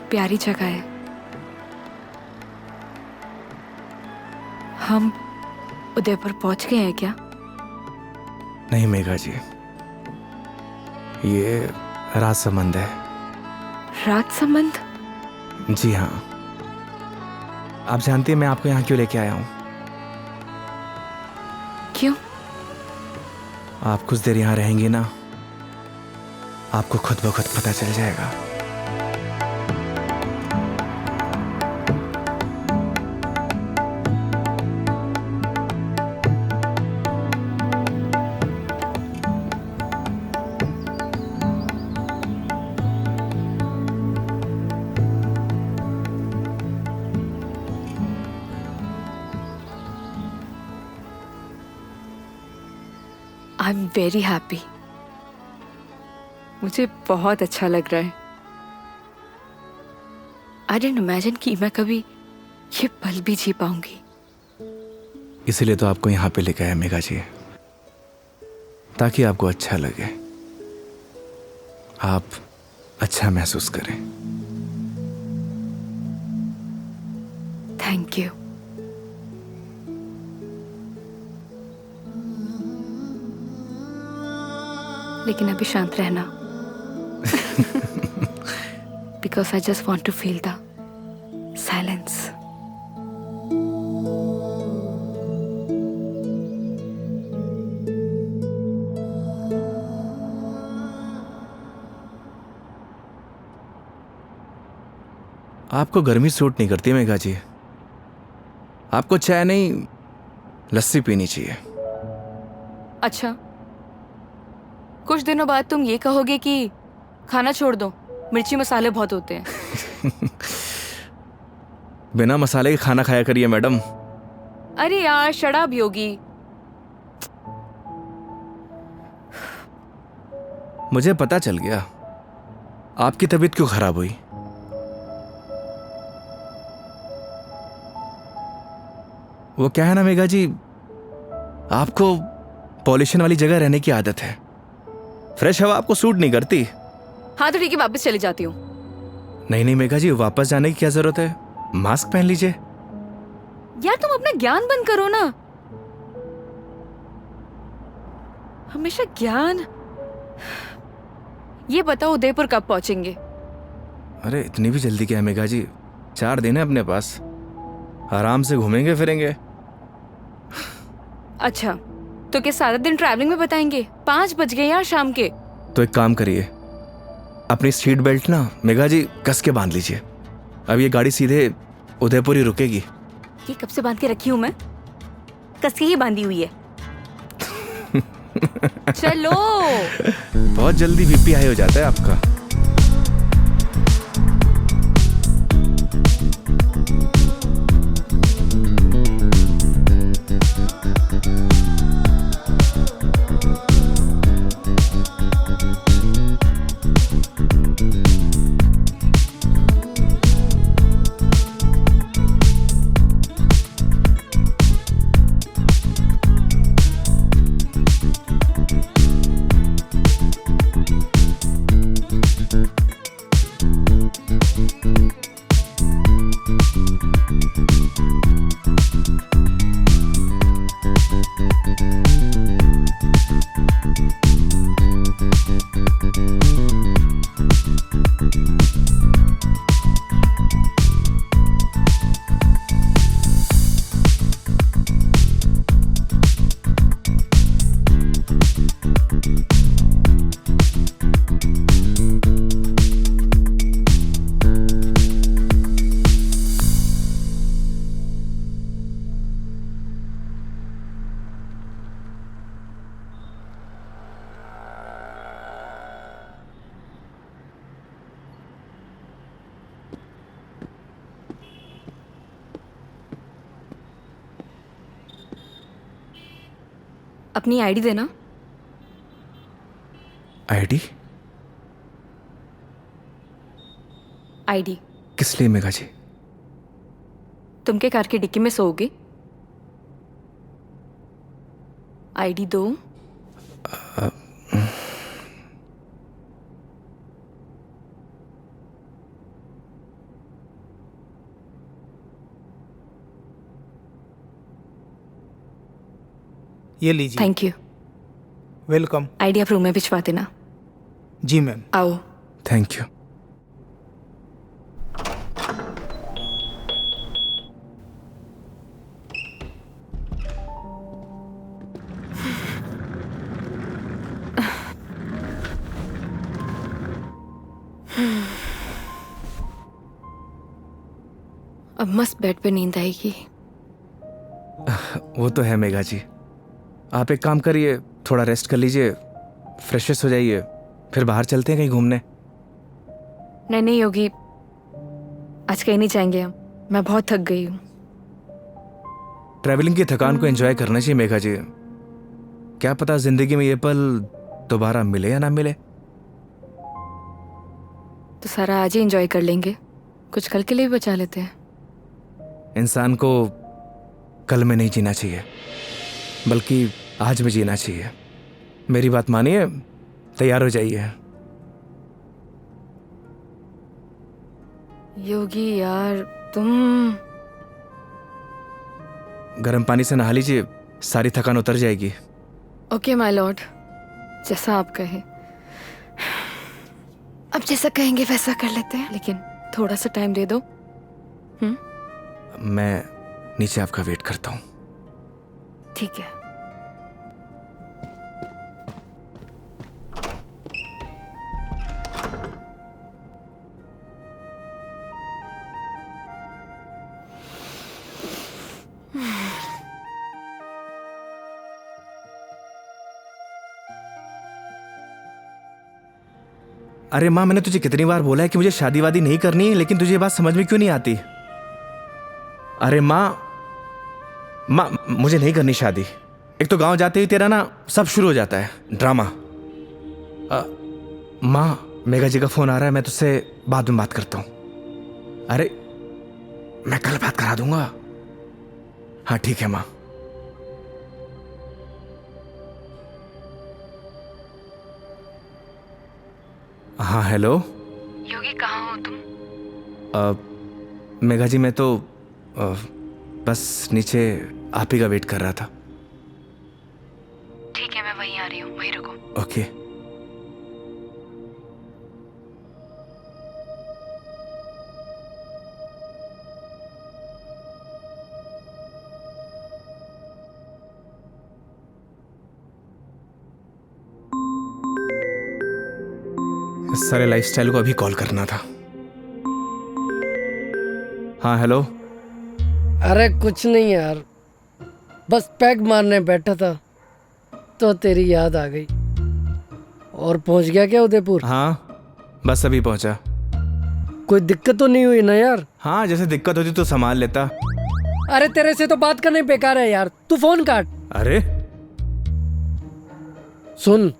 B: प्यारी जगह है। हम उदयपुर पहुंच गए हैं क्या?
A: नहीं मेघा जी, ये राज संबंध है।
B: राज संबंध?
A: जी हाँ। आप जानती हैं मैं आपको यहाँ क्यों लेके आया हूँ?
B: क्यों?
A: आप कुछ देर यहाँ रहेंगी ना, आपको खुद ब खुद पता चल जाएगा।
B: I am very happy. मुझे बहुत अच्छा लग रहा है। आई डिडंट इमेजिन कि मैं कभी ये पल भी जी पाऊंगी।
A: इसीलिए तो आपको यहाँ पे लेके आया मेघा जी, ताकि आपको अच्छा लगे, आप अच्छा महसूस करें।
B: Thank you. लेकिन अभी शांत रहना, because I just want to feel the silence.
A: आपको गर्मी सूट नहीं करती मेघा जी, आपको चाय नहीं लस्सी पीनी चाहिए।
B: अच्छा, कुछ दिनों बाद तुम ये कहोगे कि खाना छोड़ दो, मिर्ची मसाले बहुत होते हैं।
A: बिना मसाले के खाना खाया करिए मैडम।
B: अरे यार शराब योगी।
A: मुझे पता चल गया आपकी तबीयत क्यों खराब हुई। वो क्या है ना मेघा जी, आपको पॉल्यूशन वाली जगह रहने की आदत है, फ्रेश हवा आपको सूट नहीं करती,
B: हाँ तो ठीक है, वापस चली जाती हूँ।
A: नहीं नहीं मेघा जी, वापस जाने की क्या जरूरत है? मास्क पहन लीजिए।
B: यार तुम अपना ज्ञान बंद करो ना, हमेशा ज्ञान। ये बताओ उदयपुर कब पहुंचेंगे?
A: अरे इतनी भी जल्दी क्या है मेघा जी, 4 दिन है अपने पास, आराम से घूमेंगे फिरेंगे।
B: अच्छा तो क्या सारा दिन ट्रैवलिंग में बताएंगे? 5 बज गए यार शाम के।
A: तो एक काम करिए, अपनी सीट बेल्ट ना मेघा जी कस के बांध लीजिए। अब ये गाड़ी सीधे उदयपुर ही रुकेगी।
B: ये कब से बांध के रखी हूँ मैं? कस के ही बांधी हुई है। चलो।
A: बहुत जल्दी बीपी हाई हो जाता है आपका।
B: अपनी आईडी देना।
A: आईडी?
B: आईडी
A: किस लिए मेघा जी?
B: तुम के कार की डिक्की में सोओगे? आईडी दो।
G: ये लीजिए।
B: Thank you.
G: वेलकम।
B: आईडी आप रूम में भिजवा देना।
G: जी मैम।
B: आओ।
A: Thank you.
B: अब मस्त बेड पे नींद आएगी।
A: वो तो है मेघा जी, आप एक काम करिए, थोड़ा रेस्ट कर लीजिए, फ्रेश हो जाइए, फिर बाहर चलते हैं कहीं घूमने।
B: नहीं नहीं योगी, आज कहीं नहीं जाएंगे हम, मैं बहुत थक गई हूँ।
A: ट्रैवलिंग की थकान को एंजॉय करना चाहिए मेघा जी। क्या पता जिंदगी में ये पल दोबारा मिले या ना मिले।
B: तो सारा आज ही एंजॉय कर लेंगे, कुछ कल के लिए भी बचा लेते हैं।
A: इंसान को कल में नहीं जीना चाहिए, बल्कि आज में जीना चाहिए। मेरी बात मानिए, तैयार हो जाइए।
B: योगी यार तुम।
A: गर्म पानी से नहा लीजिए, सारी थकान उतर जाएगी।
B: ओके माय लॉर्ड, जैसा आप कहें। अब जैसा कहेंगे वैसा कर लेते हैं, लेकिन थोड़ा सा टाइम दे दो।
A: मैं नीचे आपका वेट करता हूँ।
B: ठीक है।
A: अरे माँ, मैंने तुझे कितनी बार बोला है कि मुझे शादी वादी नहीं करनी है, लेकिन तुझे ये बात समझ में क्यों नहीं आती? अरे माँ, मुझे नहीं करनी शादी। एक तो गांव जाते ही तेरा ना सब शुरू हो जाता है ड्रामा। माँ, मेघा जी का फोन आ रहा है, मैं तुझसे बाद में बात करता हूँ। अरे मैं कल बात करा दूंगा। हाँ ठीक है माँ। हाँ हेलो।
B: योगी कहाँ हो तुम?
A: मेघा जी मैं तो बस नीचे आप ही का वेट कर रहा था।
B: ठीक है, मैं वहीं आ रही हूँ, वहीं रुको।
A: ओके। इस सारे लाइफस्टाइल को अभी कॉल करना था। हाँ हेलो।
E: अरे कुछ नहीं यार, बस पैग मारने बैठा था तो तेरी याद आ गई। और पहुंच गया क्या उदयपुर?
A: हाँ बस अभी पहुंचा।
E: कोई दिक्कत तो नहीं हुई ना यार?
A: हाँ जैसे दिक्कत होती तो संभाल लेता।
E: अरे तेरे से तो बात करने बेकार है यार, तू फोन काट।
A: अरे
E: सुन,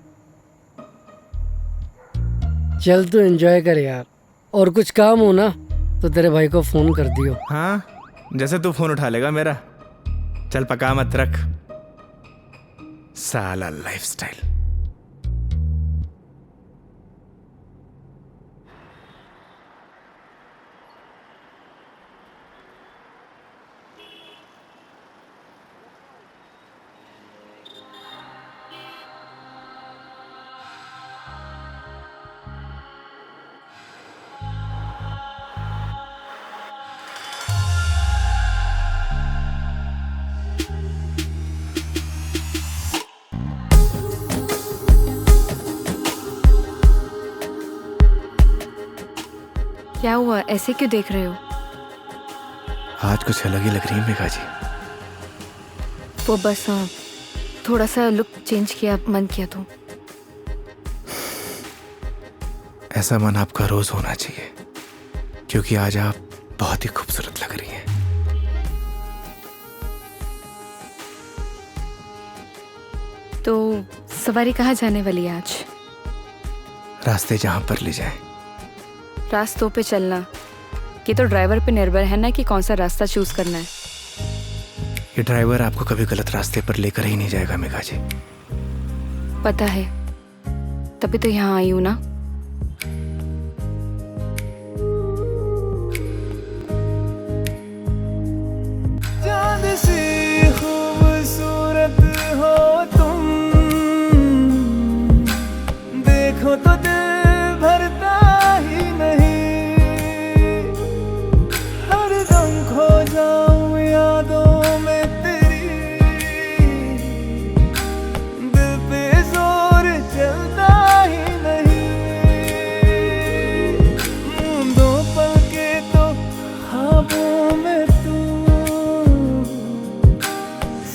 E: चल तू एंजॉय कर यार, और कुछ काम हो ना तो तेरे भाई को फोन कर दियो।
A: हाँ जैसे तू फोन उठा लेगा मेरा। चल पका मत रख, साला लाइफस्टाइल।
B: क्या हुआ, ऐसे क्यों देख रहे हो?
A: आज कुछ अलग ही लग रही है मेघा जी।
B: वो बस थोड़ा सा लुक चेंज किया, मन किया तो।
A: ऐसा मन आपका रोज होना चाहिए, क्योंकि आज आप बहुत ही खूबसूरत लग रही हैं।
B: तो सवारी कहाँ जाने वाली है आज?
A: रास्ते जहां पर ले जाए।
B: रास्तों पे चलना, ये तो ड्राइवर पे निर्भर है ना कि कौन सा रास्ता चूज करना है।
A: ये ड्राइवर आपको कभी गलत रास्ते पर लेकर ही नहीं जाएगा मेघा जी।
B: पता है, तभी तो यहाँ आई हूँ ना।
C: चांद सी खूबसूरत हो तुम, देखो तो दिल भरता ही नहीं। हरदम खो जाऊं यादों में तेरी, दिल पे जोर चलता ही नहीं। दो पल के तो ख्वाबों में तू,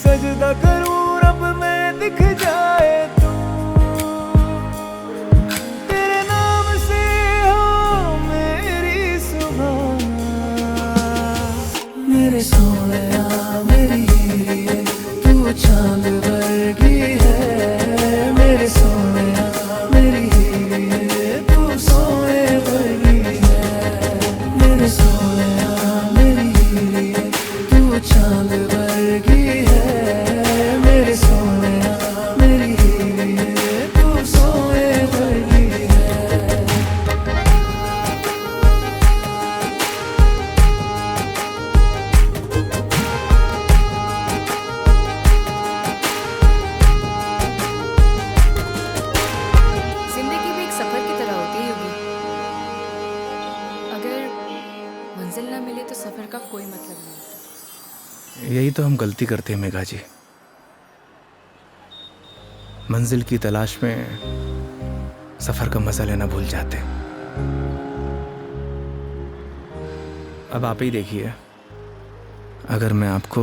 C: सजदा करूं रब में दिख जाए तू। तेरे नाम से हो मेरी सुबह, मेरे सोनिया मेरी हीरे, तू चांद वर्गी है। मेरे सोनिया मेरी हीरे, तू सोने वर्गी है। मेरे सोनिया मेरी हीरे, तू चांद वर्गी है। मेरे सोनिया मेरी हीरे, तू सोने वर्गी है।
B: जिंदगी भी एक सफर की तरह होती है योगी। अगर मंजिल ना मिले तो सफर का कोई मतलब नहीं।
A: यही तो हम गलती करते हैं मेघा जी। मंजिल की तलाश में सफर का मजा लेना भूल जाते हैं। अब आप ही देखिए, अगर मैं आपको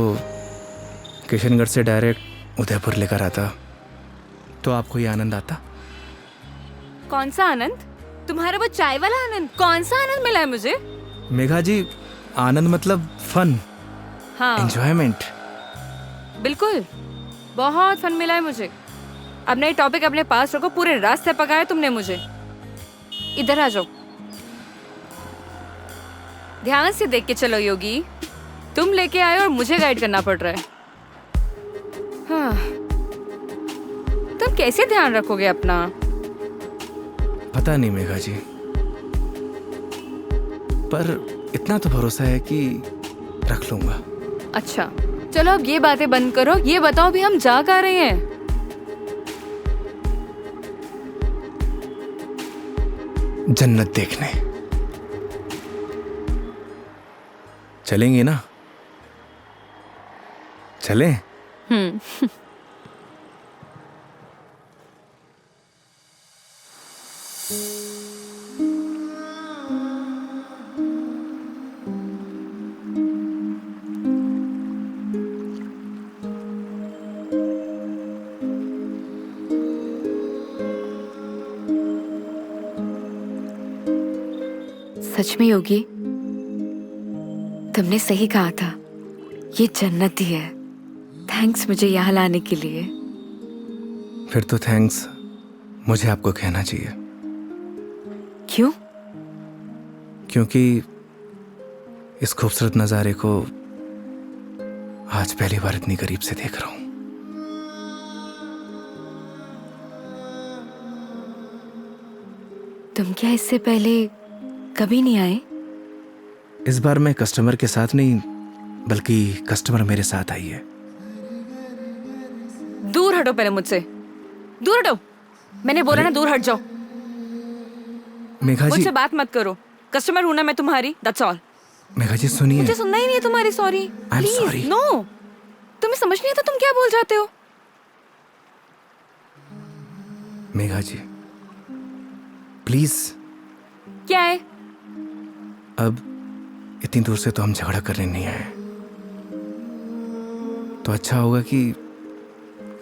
A: किशनगढ़ से डायरेक्ट उदयपुर लेकर आता तो आपको ये आनंद आता?
B: कौन सा आनंद? तुम्हारा वो चाय वाला आनंद? कौन सा आनंद मिला है मुझे?
A: मेघा जी, आनंद मतलब फन,
B: हाँ
A: एंजॉयमेंट।
B: बिल्कुल, बहुत फन मिला है मुझे। अब नई टॉपिक अपने पास रखो, पूरे रास्ते पकाया तुमने मुझे। इधर आ जाओ, ध्यान से देख के चलो योगी। तुम लेके आए और मुझे गाइड करना पड़ रहा है। हाँ, तुम कैसे ध्यान रखोगे अपना?
A: पता नहीं मेघा जी, पर इतना तो भरोसा है कि रख लूंगा।
B: अच्छा चलो अब ये बातें बंद करो, ये बताओ भी हम जा कहाँ रहे हैं?
A: जन्नत देखने चलेंगे ना? चलें?
B: सच में योगी, तुमने सही कहा था, ये जन्नत ही है। थैंक्स मुझे यहाँ लाने के लिए।
A: फिर तो थैंक्स मुझे आपको कहना चाहिए।
B: क्यों?
A: क्योंकि इस खूबसूरत नज़ारे को आज पहली बार इतनी करीब से देख रहा हूं।
B: तुम क्या इससे पहले कभी नहीं आए?
A: इस बार मैं कस्टमर के साथ नहीं, बल्कि कस्टमर मेरे साथ आई है।
B: दूर हटो पहले मुझसे, दूर हटो। मैंने बोला ना दूर हट जाओ।
A: मेघा जी,
B: मुझसे बात मत करो। कस्टमर हूं ना मैं तुम्हारी, दैट्स ऑल।
A: मेघा जी सुनिए।
B: मुझे सुनना ही नहीं है तुम्हारी sorry.
A: I'm sorry.
B: Please no. तुम्हें समझ नहीं आता तुम क्या बोल जाते हो?
A: मेघा जी प्लीज।
B: क्या है?
A: अब इतनी दूर से तो हम झगड़ा करने नहीं आए, तो अच्छा होगा कि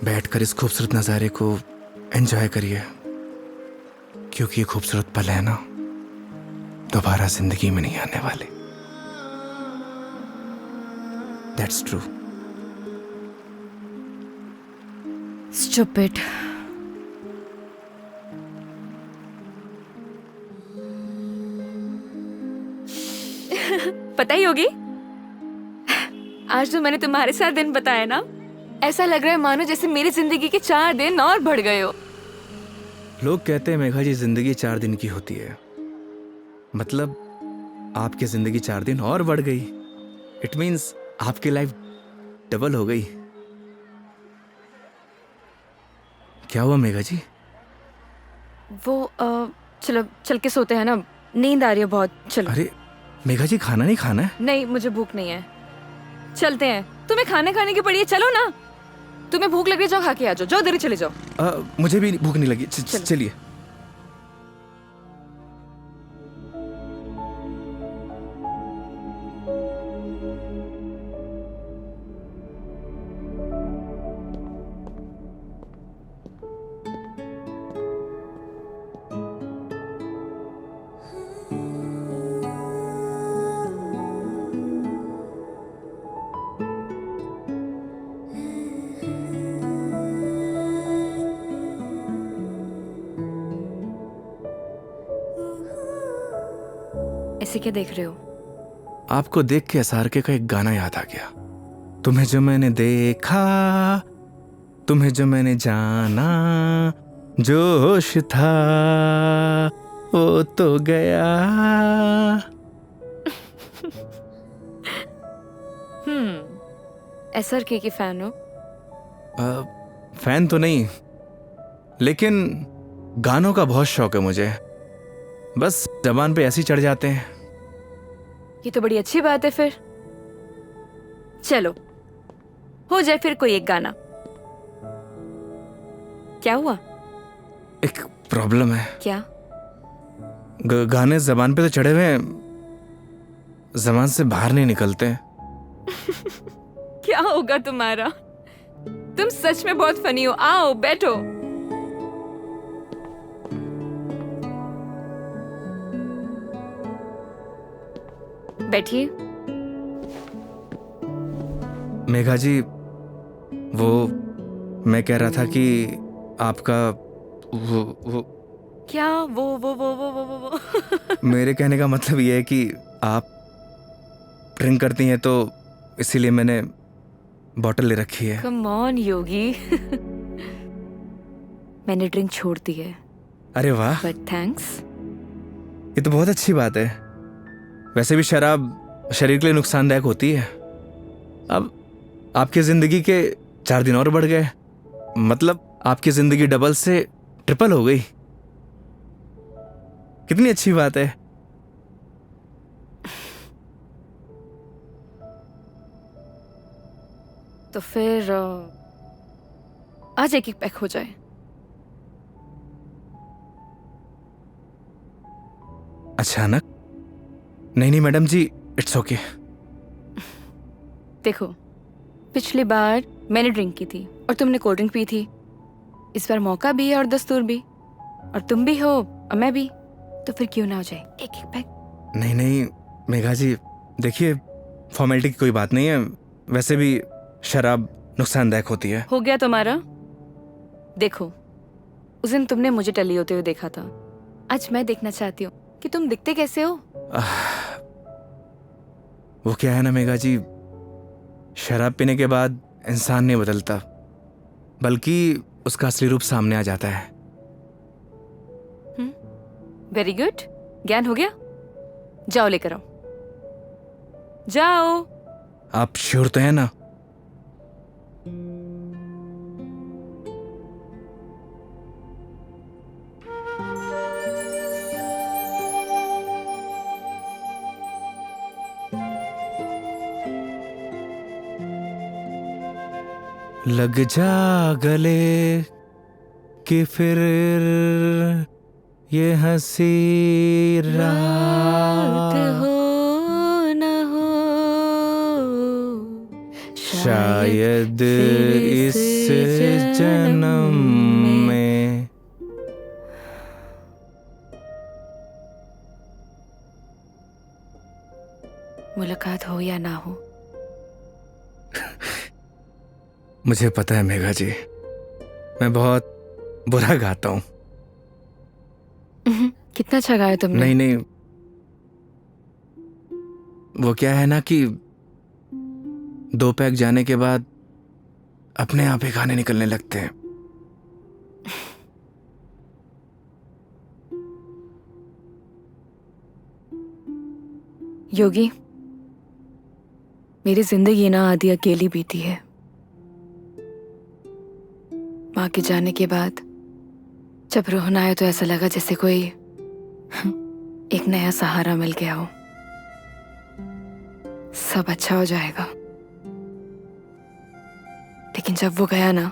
A: बैठकर इस खूबसूरत नज़ारे को एंजॉय करिए, क्योंकि ये खूबसूरत पल है ना, दोबारा जिंदगी में नहीं आने वाले। That's true.
B: स्टूपिड। पता ही होगी, आज जो मैंने तुम्हारे साथ दिन बताया ना, ऐसा लग रहा है मानो जैसे मेरी जिंदगी के 4 दिन और बढ़ गए हो।
A: लोग कहते हैं मेघा जी जिंदगी 4 दिन की होती है, मतलब आपकी जिंदगी 4 दिन और बढ़ गई। इट मीन्स आपकी लाइफ डबल हो गई। क्या हुआ मेघा जी?
B: वो चलो चल के सोते हैं ना, नींद आ रही है बहुत। चलो।
A: अरे मेघा जी खाना नहीं खाना है?
B: नहीं मुझे भूख नहीं है, चलते हैं। तुम्हें खाने खाने की पड़ी है, चलो ना। तुम्हें भूख लग रही है, जाओ खा के आ जाओ, जाओ देरी चले जाओ।
A: मुझे भी भूख नहीं लगी। चलिए।
B: ऐसे क्या देख रहे हो?
A: आपको देख के SRK का एक गाना याद आ गया। तुम्हें जो मैंने देखा, तुम्हें जो मैंने जाना, जोश था वो तो गया।
B: SRK की फैन हो?
A: फैन तो नहीं, लेकिन गानों का बहुत शौक है मुझे। बस जबान पे ऐसे ही चढ़ जाते हैं।
B: ये तो बड़ी अच्छी बात है फिर। चलो हो जाए फिर कोई एक गाना। क्या हुआ?
A: एक प्रॉब्लम है।
B: क्या?
A: गाने जबान पे तो चढ़े हुए हैं, जबान से बाहर नहीं निकलते।
B: क्या होगा तुम्हारा? तुम सच में बहुत फनी हो। आओ बैठो। बैठिए।
A: मेघा जी, वो मैं कह रहा था कि आपका वो
B: क्या वो
A: मेरे कहने का मतलब ये है कि आप ड्रिंक करती हैं, तो इसीलिए मैंने बॉटल ले रखी है।
B: कम ऑन योगी। मैंने ड्रिंक छोड़ दी है।
A: अरे वाह,
B: बट थैंक्स।
A: ये तो बहुत अच्छी बात है। वैसे भी शराब शरीर के लिए नुकसानदायक होती है। अब आपकी जिंदगी के 4 दिन और बढ़ गए, मतलब आपकी जिंदगी डबल से ट्रिपल हो गई। कितनी अच्छी बात है।
B: तो फिर आज एक एक पैक हो जाए।
A: अचानक? नहीं मैडम जी, इट्स ओके।
B: देखो, पिछली बार मैंने ड्रिंक की थी और तुमने कोल्ड ड्रिंक पी थी। इस बार मौका भी है और दस्तूर भी, और तुम भी हो और मैं भी, तो फिर क्यों ना हो जाए एक एक पैक।
A: नहीं मेघा जी, देखिए फॉर्मेलिटी की कोई बात नहीं है। वैसे भी शराब नुकसानदायक होती है।
B: हो गया तुम्हारा। देखो, उस दिन तुमने मुझे टली होते हुए देखा था, आज मैं देखना चाहती हूँ कि तुम दिखते कैसे हो।
A: वो क्या है ना मेघा जी, शराब पीने के बाद इंसान नहीं बदलता, बल्कि उसका असली रूप सामने आ जाता है।
B: वेरी गुड, ज्ञान हो गया। जाओ लेकर आओ, जाओ।
A: आप श्योर तो है ना? लग जा गले कि फिर ये हंसी रात
B: हो न हो,
A: शायद इस जन्म में।
B: मुलाकात हो या ना हो।
A: मुझे पता है मेघा जी, मैं बहुत बुरा गाता हूँ।
B: कितना अच्छा गाया तुमने।
A: नहीं, वो क्या है ना कि 2 पैक जाने के बाद अपने आप ही गाने निकलने लगते हैं।
B: योगी, मेरी जिंदगी ना आधी अकेली बीती है। माँ के जाने के बाद जब रोहन आया तो ऐसा लगा जैसे कोई एक नया सहारा मिल गया हो। सब अच्छा हो जाएगा। लेकिन जब वो गया ना,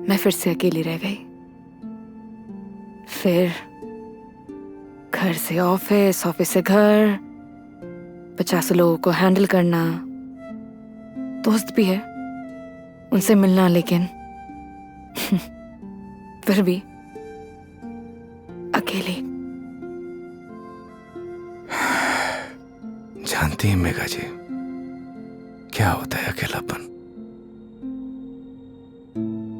B: मैं फिर से अकेली रह गई। फिर घर से ऑफिस, ऑफिस से घर, 50 लोगों को हैंडल करना, दोस्त भी है, उनसे मिलना, लेकिन फिर भी अकेली।
A: जानती हैं मेघा जी, क्या होता है अकेलापन?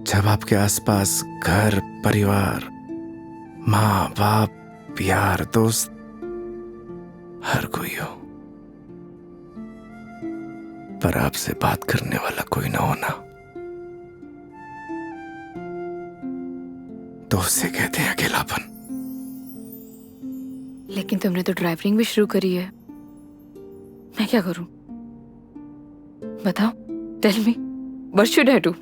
A: जब आपके आसपास घर, परिवार, माँ बाप, यार, दोस्त, हर कोई हो, पर आपसे बात करने वाला कोई ना होना, तो उसे कहते हैं अकेलापन।
B: लेकिन तुमने तो ड्राइविंग भी शुरू करी है। मैं क्या करूं? बताओ, tell me, what should I do?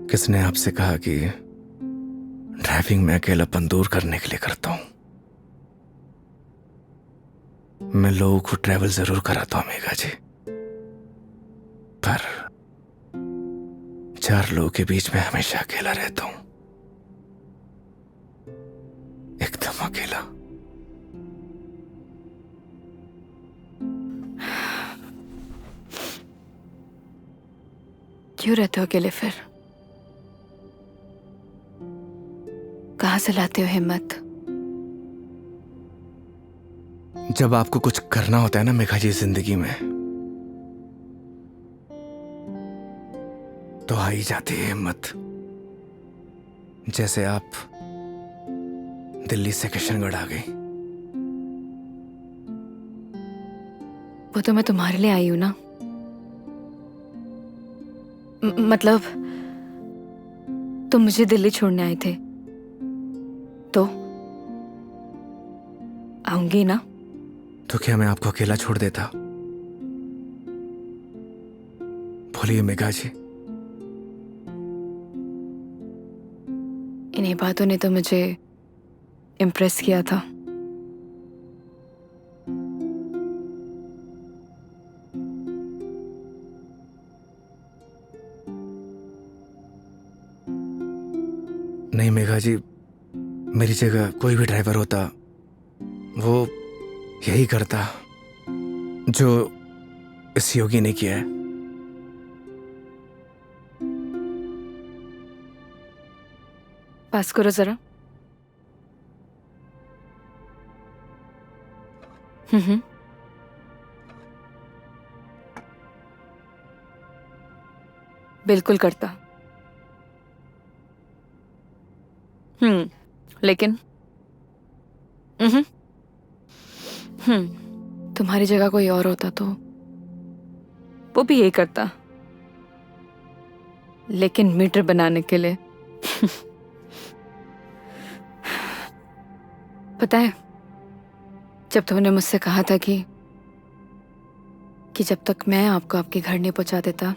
A: किसने आपसे कहा कि ड्राइविंग में अकेलापन दूर करने के लिए करता हूं? मैं लोगों को ट्रैवल जरूर कराता हूं मेघा जी, पर 4 लोगों के बीच में हमेशा अकेला रहता हूं, एकदम अकेला।
B: क्यों रहते हो अकेले फिर? कहां से लाते हो हिम्मत?
A: जब आपको कुछ करना होता है ना मेघा जी जिंदगी में, तो आ ही जाती है हिम्मत। जैसे आप दिल्ली से किशनगढ़ आ गई।
B: वो तो मैं तुम्हारे लिए आई हूं ना। मतलब तुम मुझे दिल्ली छोड़ने आए थे तो आऊंगी ना।
A: तो क्या मैं आपको अकेला छोड़ देता? बोलिए मेघा जी।
B: इन्हीं बातों ने तो मुझे इम्प्रेस किया था।
A: नहीं मेघा जी, मेरी जगह कोई भी ड्राइवर होता वो यही करता जो इस योगी ने किया है।
B: पास करो जरा। हम्म। बिल्कुल करता। लेकिन तुम्हारी जगह कोई और होता तो वो भी यही करता, लेकिन मीटर बनाने के लिए। पता है, जब तुमने मुझसे कहा था कि जब तक मैं आपको आपके घर नहीं पहुंचा देता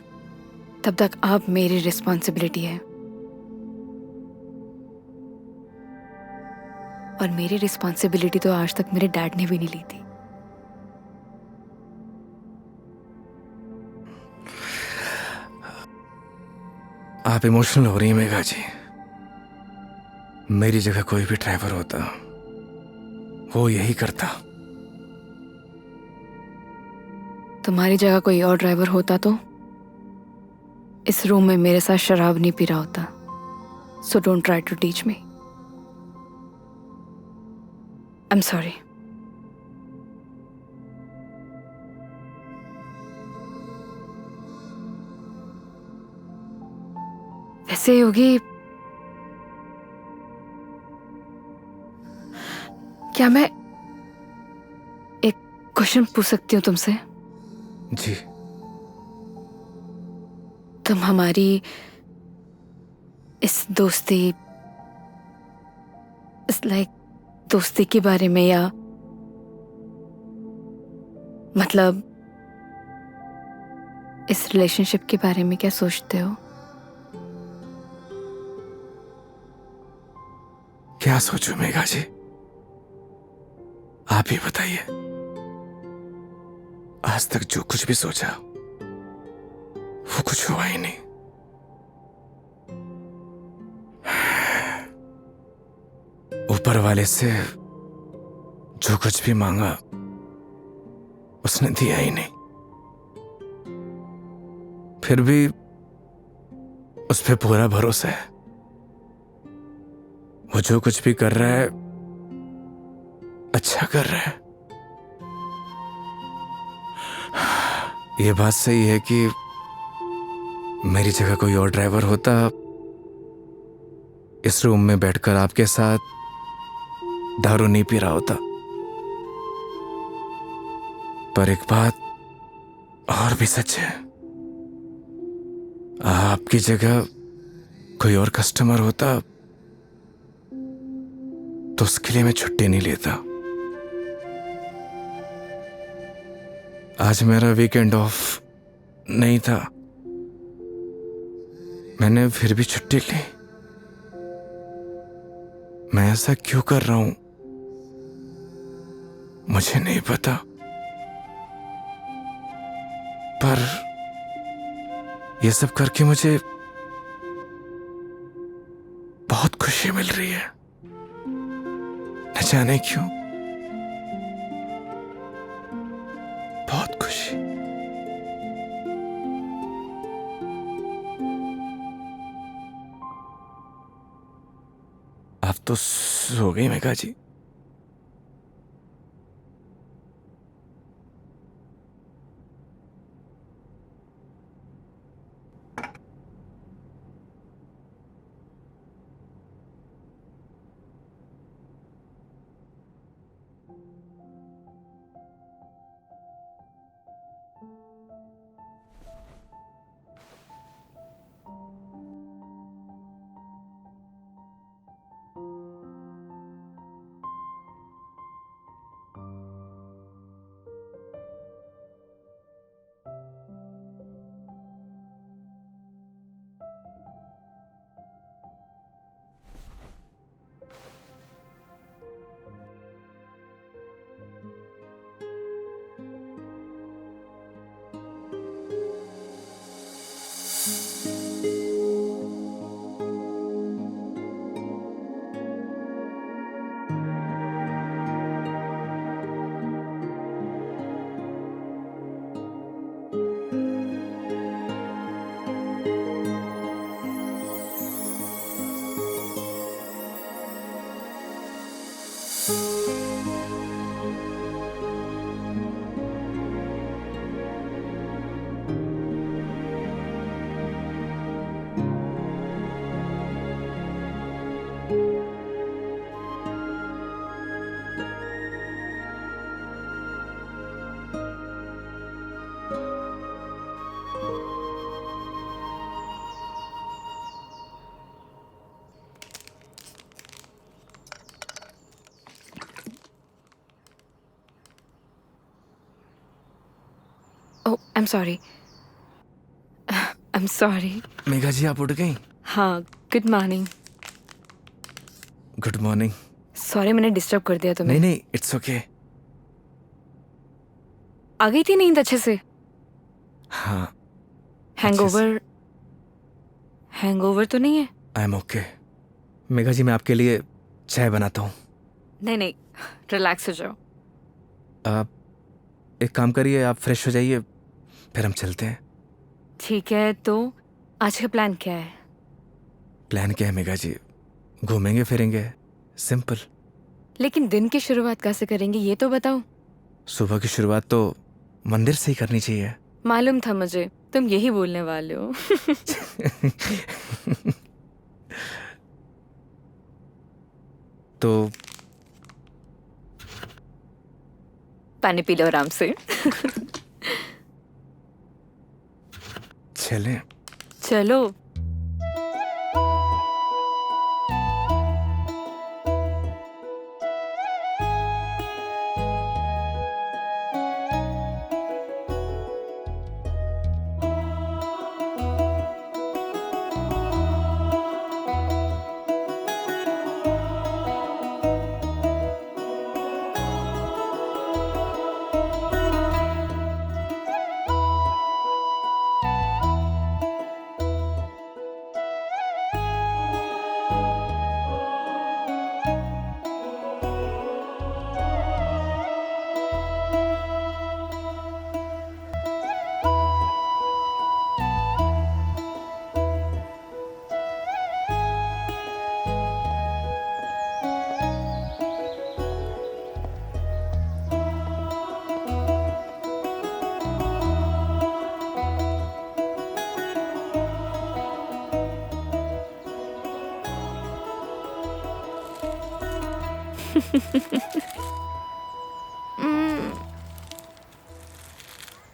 B: तब तक आप मेरी रिस्पॉन्सिबिलिटी है, और मेरी रिस्पॉन्सिबिलिटी तो आज तक मेरे डैड ने भी नहीं ली थी।
A: आप इमोशनल हो रही हैं मेघा जी। मेरी जगह कोई भी ड्राइवर होता वो यही करता।
B: तुम्हारी जगह कोई और ड्राइवर होता तो इस रूम में मेरे साथ शराब नहीं पी रहा होता। So don't try to teach me. I am sorry. वैसे योगी, क्या मैं एक क्वेश्चन पूछ सकती हूँ तुमसे?
A: जी।
B: तुम हमारी इस दोस्ती, इस दोस्ती के बारे में, या मतलब इस रिलेशनशिप के बारे में क्या सोचते हो?
A: क्या सोचूं मेघा जी, आप ही बताइए। आज तक जो कुछ भी सोचा वो कुछ हुआ ही नहीं। ऊपर वाले से जो कुछ भी मांगा उसने दिया ही नहीं, फिर भी उस पे पूरा भरोसा है। वो जो कुछ भी कर रहा है अच्छा कर रहा है। ये बात सही है कि मेरी जगह कोई और ड्राइवर होता इस रूम में बैठकर आपके साथ दारू नहीं पी रहा होता। पर एक बात और भी सच है, आपकी जगह कोई और कस्टमर होता तो उसके लिए मैं छुट्टी नहीं लेता। आज मेरा वीकेंड ऑफ नहीं था, मैंने फिर भी छुट्टी ली। मैं ऐसा क्यों कर रहा हूं मुझे नहीं पता, पर यह सब करके मुझे बहुत खुशी मिल रही है, न जाने क्यों, बहुत खुशी। आप तो सो गई Megha ji.
B: Oh I am sorry, I am sorry.
A: Megha ji आप उठ गई?
B: हाँ, good morning.
A: Good morning.
B: Sorry मैंने डिस्टर्ब कर दिया तुम्हें।
A: नहीं नहीं, इट्स ओके।
B: आ गई थी नींद अच्छे से?
A: हाँ।
B: हैंगओवर, हैंगओवर तो नहीं है?
A: I am okay. Megha ji मैं आपके लिए चाय बनाता हूँ।
B: नहीं नहीं, रिलैक्स हो जाओ।
A: आप एक काम करिए, आप फ्रेश हो जाइए, फिर हम चलते हैं।
B: ठीक है, तो आज का प्लान क्या है?
A: प्लान क्या है मेघा जी? घूमेंगे फिरेंगे, सिंपल।
B: लेकिन दिन की शुरुआत कैसे करेंगे ये तो बताओ।
A: सुबह की शुरुआत तो मंदिर से ही करनी चाहिए।
B: मालूम था मुझे तुम यही बोलने वाले हो।
A: तो
B: पानी पी लो आराम से।
A: चलें।
B: चलो।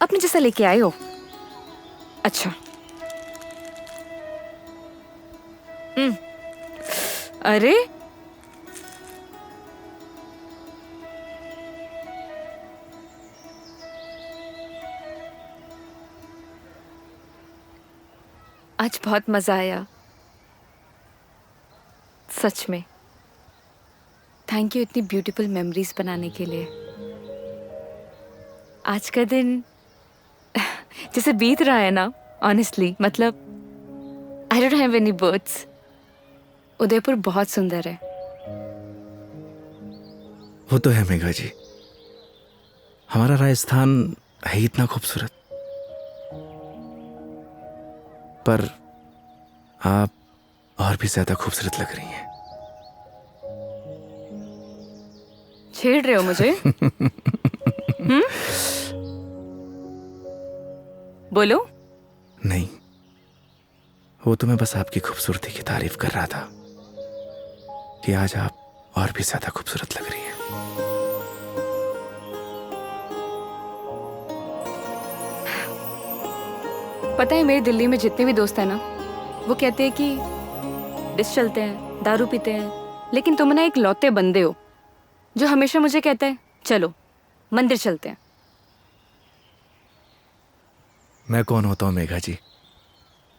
B: अपने जैसा लेके आए हो? अच्छा। अरे आज बहुत मजा आया सच में। थैंक यू इतनी ब्यूटीफुल मेमोरीज बनाने के लिए। आज का दिन जैसे बीत रहा है ना, ऑनेस्टली मतलब I don't have any words. Udaipur बहुत सुंदर है।
A: वो तो है मेघा जी, हमारा राजस्थान है ही इतना खूबसूरत। पर आप और भी ज्यादा खूबसूरत लग रही हैं।
B: छेड़ रहे हो मुझे? बोलो।
A: नहीं, वो तो मैं बस आपकी खूबसूरती की तारीफ कर रहा था कि आज आप और भी ज्यादा खूबसूरत लग रही हैं।
B: पता है मेरे दिल्ली में जितने भी दोस्त हैं ना, वो कहते हैं कि डिस चलते हैं, दारू पीते हैं, लेकिन तुम ना एक लौते बंदे हो जो हमेशा मुझे कहता है चलो मंदिर चलते हैं।
A: मैं कौन होता हूँ मेघा जी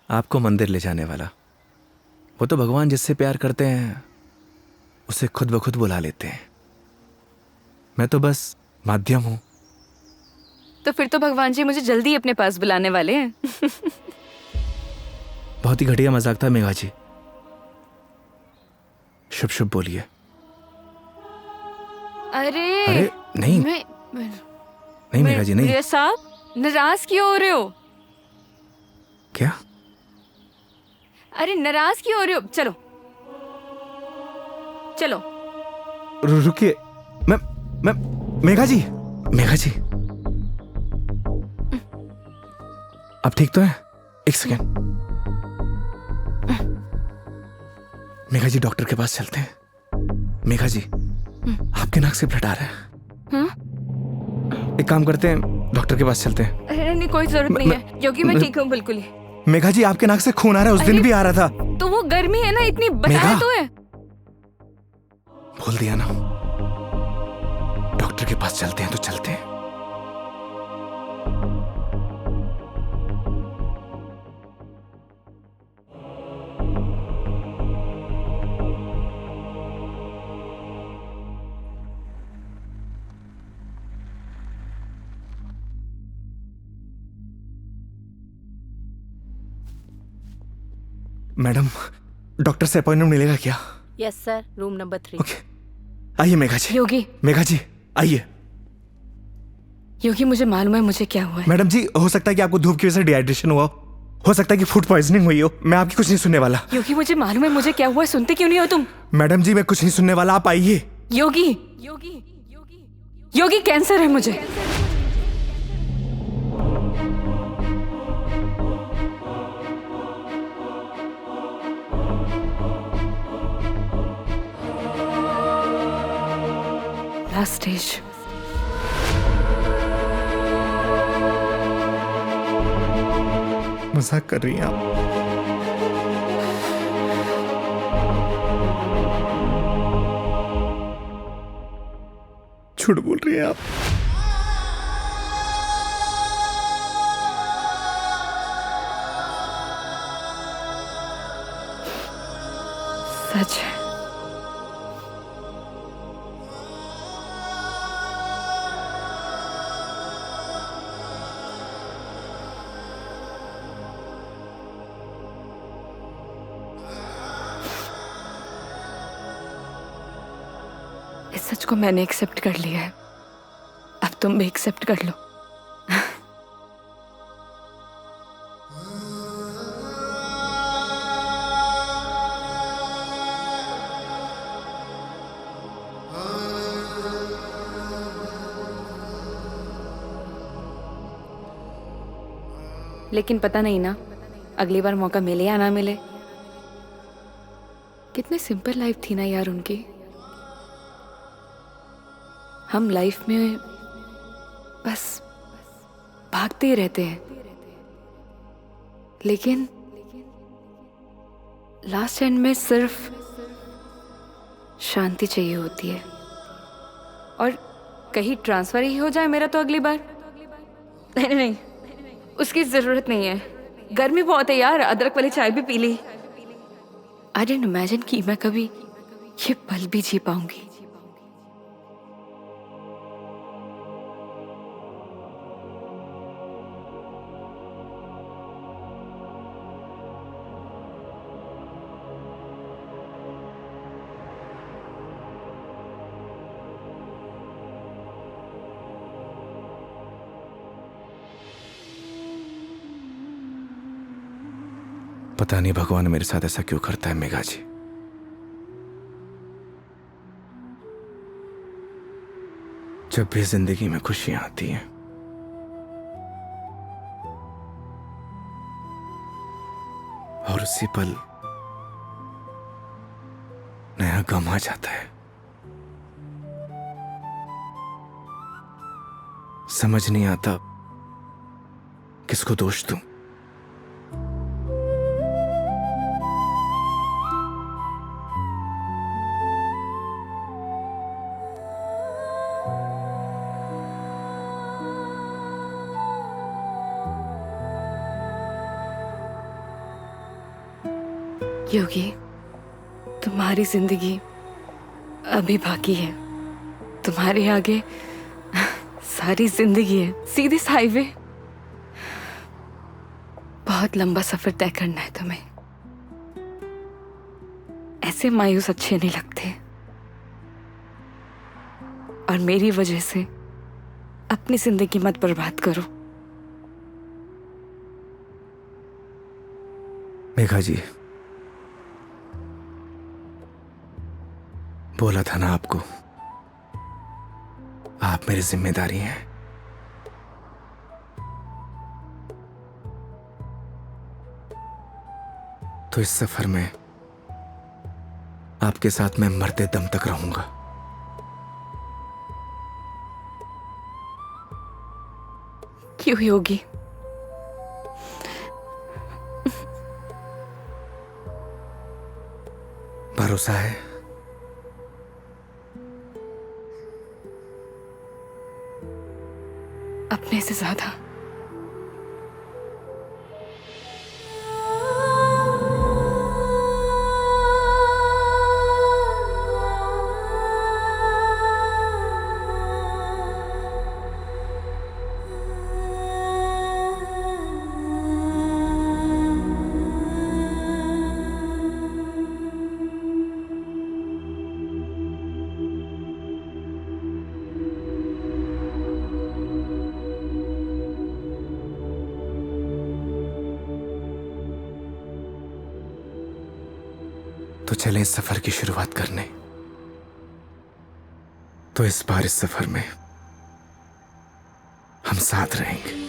A: आपको मंदिर ले जाने वाला? वो तो भगवान जिससे प्यार करते हैं उसे खुद ब खुद बुला लेते हैं। मैं तो बस माध्यम हूं।
B: तो फिर तो भगवान जी मुझे जल्दी अपने पास बुलाने वाले हैं।
A: बहुत ही घटिया मजाक था मेघा जी। शुभ शुभ बोलिए।
B: अरे
A: नहीं नहीं मेघा जी नहीं।
B: साहब नाराज क्यों हो रहे हो?
A: क्या?
B: अरे नाराज क्यों हो रहे हो? चलो चलो।
A: रुकिए। मैं मेघा जी आप ठीक तो है? एक सेकेंड। मेघा जी डॉक्टर के पास चलते हैं। मेघा जी आपके नाक से ब्लड आ रहा है।
B: हाँ?
A: एक काम करते हैं, डॉक्टर के पास चलते हैं।
B: अरे नहीं कोई जरूरत नहीं है क्योंकि मैं ठीक हूँ बिल्कुल ही।
A: मेघा जी आपके नाक से खून आ रहा है, उस दिन भी आ रहा था।
B: तो वो गर्मी है ना, इतनी बताया तो है।
A: भूल दिया ना। डॉक्टर के पास चलते हैं तो चलते हैं। मैडम, डॉक्टर से अपॉइंटमेंट मिलेगा क्या?
H: Yes sir, room number 3।
A: Okay, आइए मेघा जी।
B: योगी,
A: मेघा जी आइए।
B: योगी मुझे मालूम है मुझे क्या हुआ है।
A: मैडम जी, हो सकता है कि आपको धूप की वजह से डिहाइड्रेशन हुआ हो सकता है कि फूड पॉइजनिंग हुई हो। मैं आपकी कुछ नहीं सुनने वाला।
B: योगी मुझे मालूम है मुझे क्या हुआ है, सुनते क्यों नहीं हो तुम?
A: मैडम जी, मैं कुछ नहीं सुनने वाला, आप आइए।
B: योगी, योगी, योगी कैंसर है मुझे। Last stage.
A: मजाक कर रही हैं आप? झूठ बोल रही हैं आप?
B: सच है। इस सच को मैंने एक्सेप्ट कर लिया है, अब तुम भी एक्सेप्ट कर लो। लेकिन पता नहीं ना अगली बार मौका मिले या ना मिले। कितनी सिंपल लाइफ थी ना यार उनकी। हम लाइफ में बस भागते ही रहते हैं, लेकिन लास्ट एंड में सिर्फ शांति चाहिए होती है। और कहीं ट्रांसफर ही हो जाए मेरा तो अगली बार। नहीं नहीं, उसकी जरूरत नहीं है। गर्मी बहुत है यार, अदरक वाली चाय भी पी ली। आई डिडंट इमेजिन कि मैं कभी ये पल भी जी पाऊंगी।
A: पता नहीं भगवान मेरे साथ ऐसा क्यों करता है मेघा जी। जब भी जिंदगी में खुशियां आती हैं, और उसी पल नया गम आ जाता है। समझ नहीं आता किसको दोष दूं।
B: योगी, तुम्हारी जिंदगी अभी बाकी है। तुम्हारे आगे सारी जिंदगी है, सीधी हाईवे। बहुत लंबा सफर तय करना है तुम्हें। ऐसे मायूस अच्छे नहीं लगते। और मेरी वजह से अपनी जिंदगी मत बर्बाद करो।
A: मेघा जी, बोला था ना आपको, आप मेरी जिम्मेदारी हैं। तो इस सफर में आपके साथ मैं मरते दम तक रहूंगा।
B: क्यों योगी?
A: भरोसा है?
B: अपने से ज्यादा।
A: चले इस सफर की शुरुआत करने, तो इस बार इस सफर में हम साथ रहेंगे।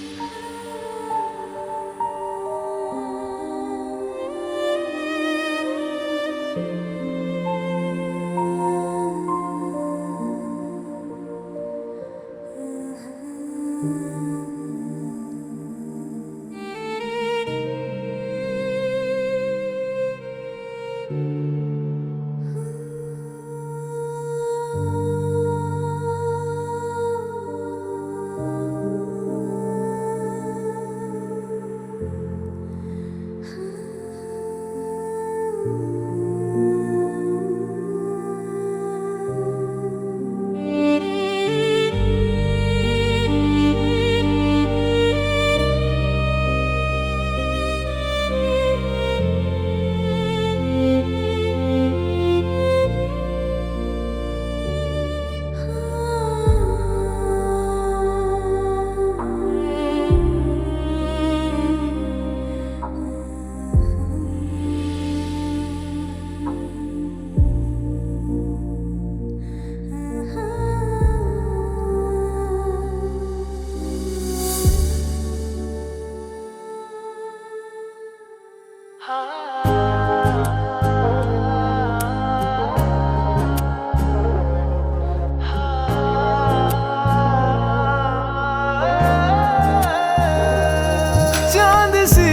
C: चांद सी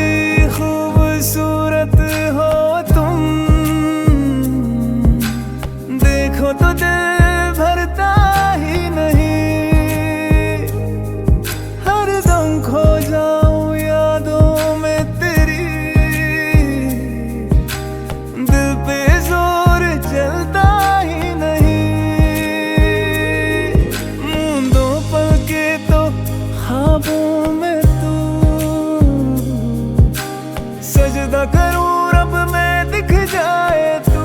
C: खूबसूरत हो तुम, देखो तो दिल भरता ही नहीं। हर दम खो जाऊं यादों में तेरी, दिल पे जोर चलता ही नहीं। मूंदों पल के तो ख्वाबों में तू, सजदा करूं रब मैं दिख जाए तू।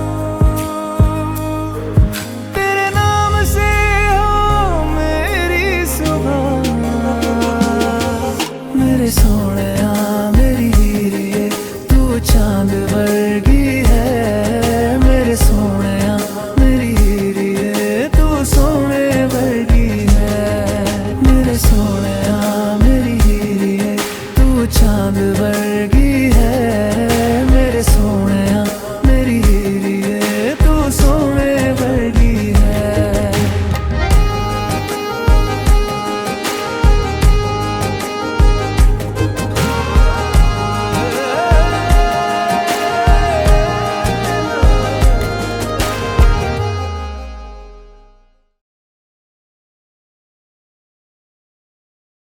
C: तेरे नाम से हो मेरी सुबह, मेरे सोहणिया मेरी हीरिए तू चांद वर्गी है। मेरे सोहणिया मेरी हीरिए तू सोने वर्गी है। मेरे सोहणिया मेरी हीरिए तू चांद वर्गी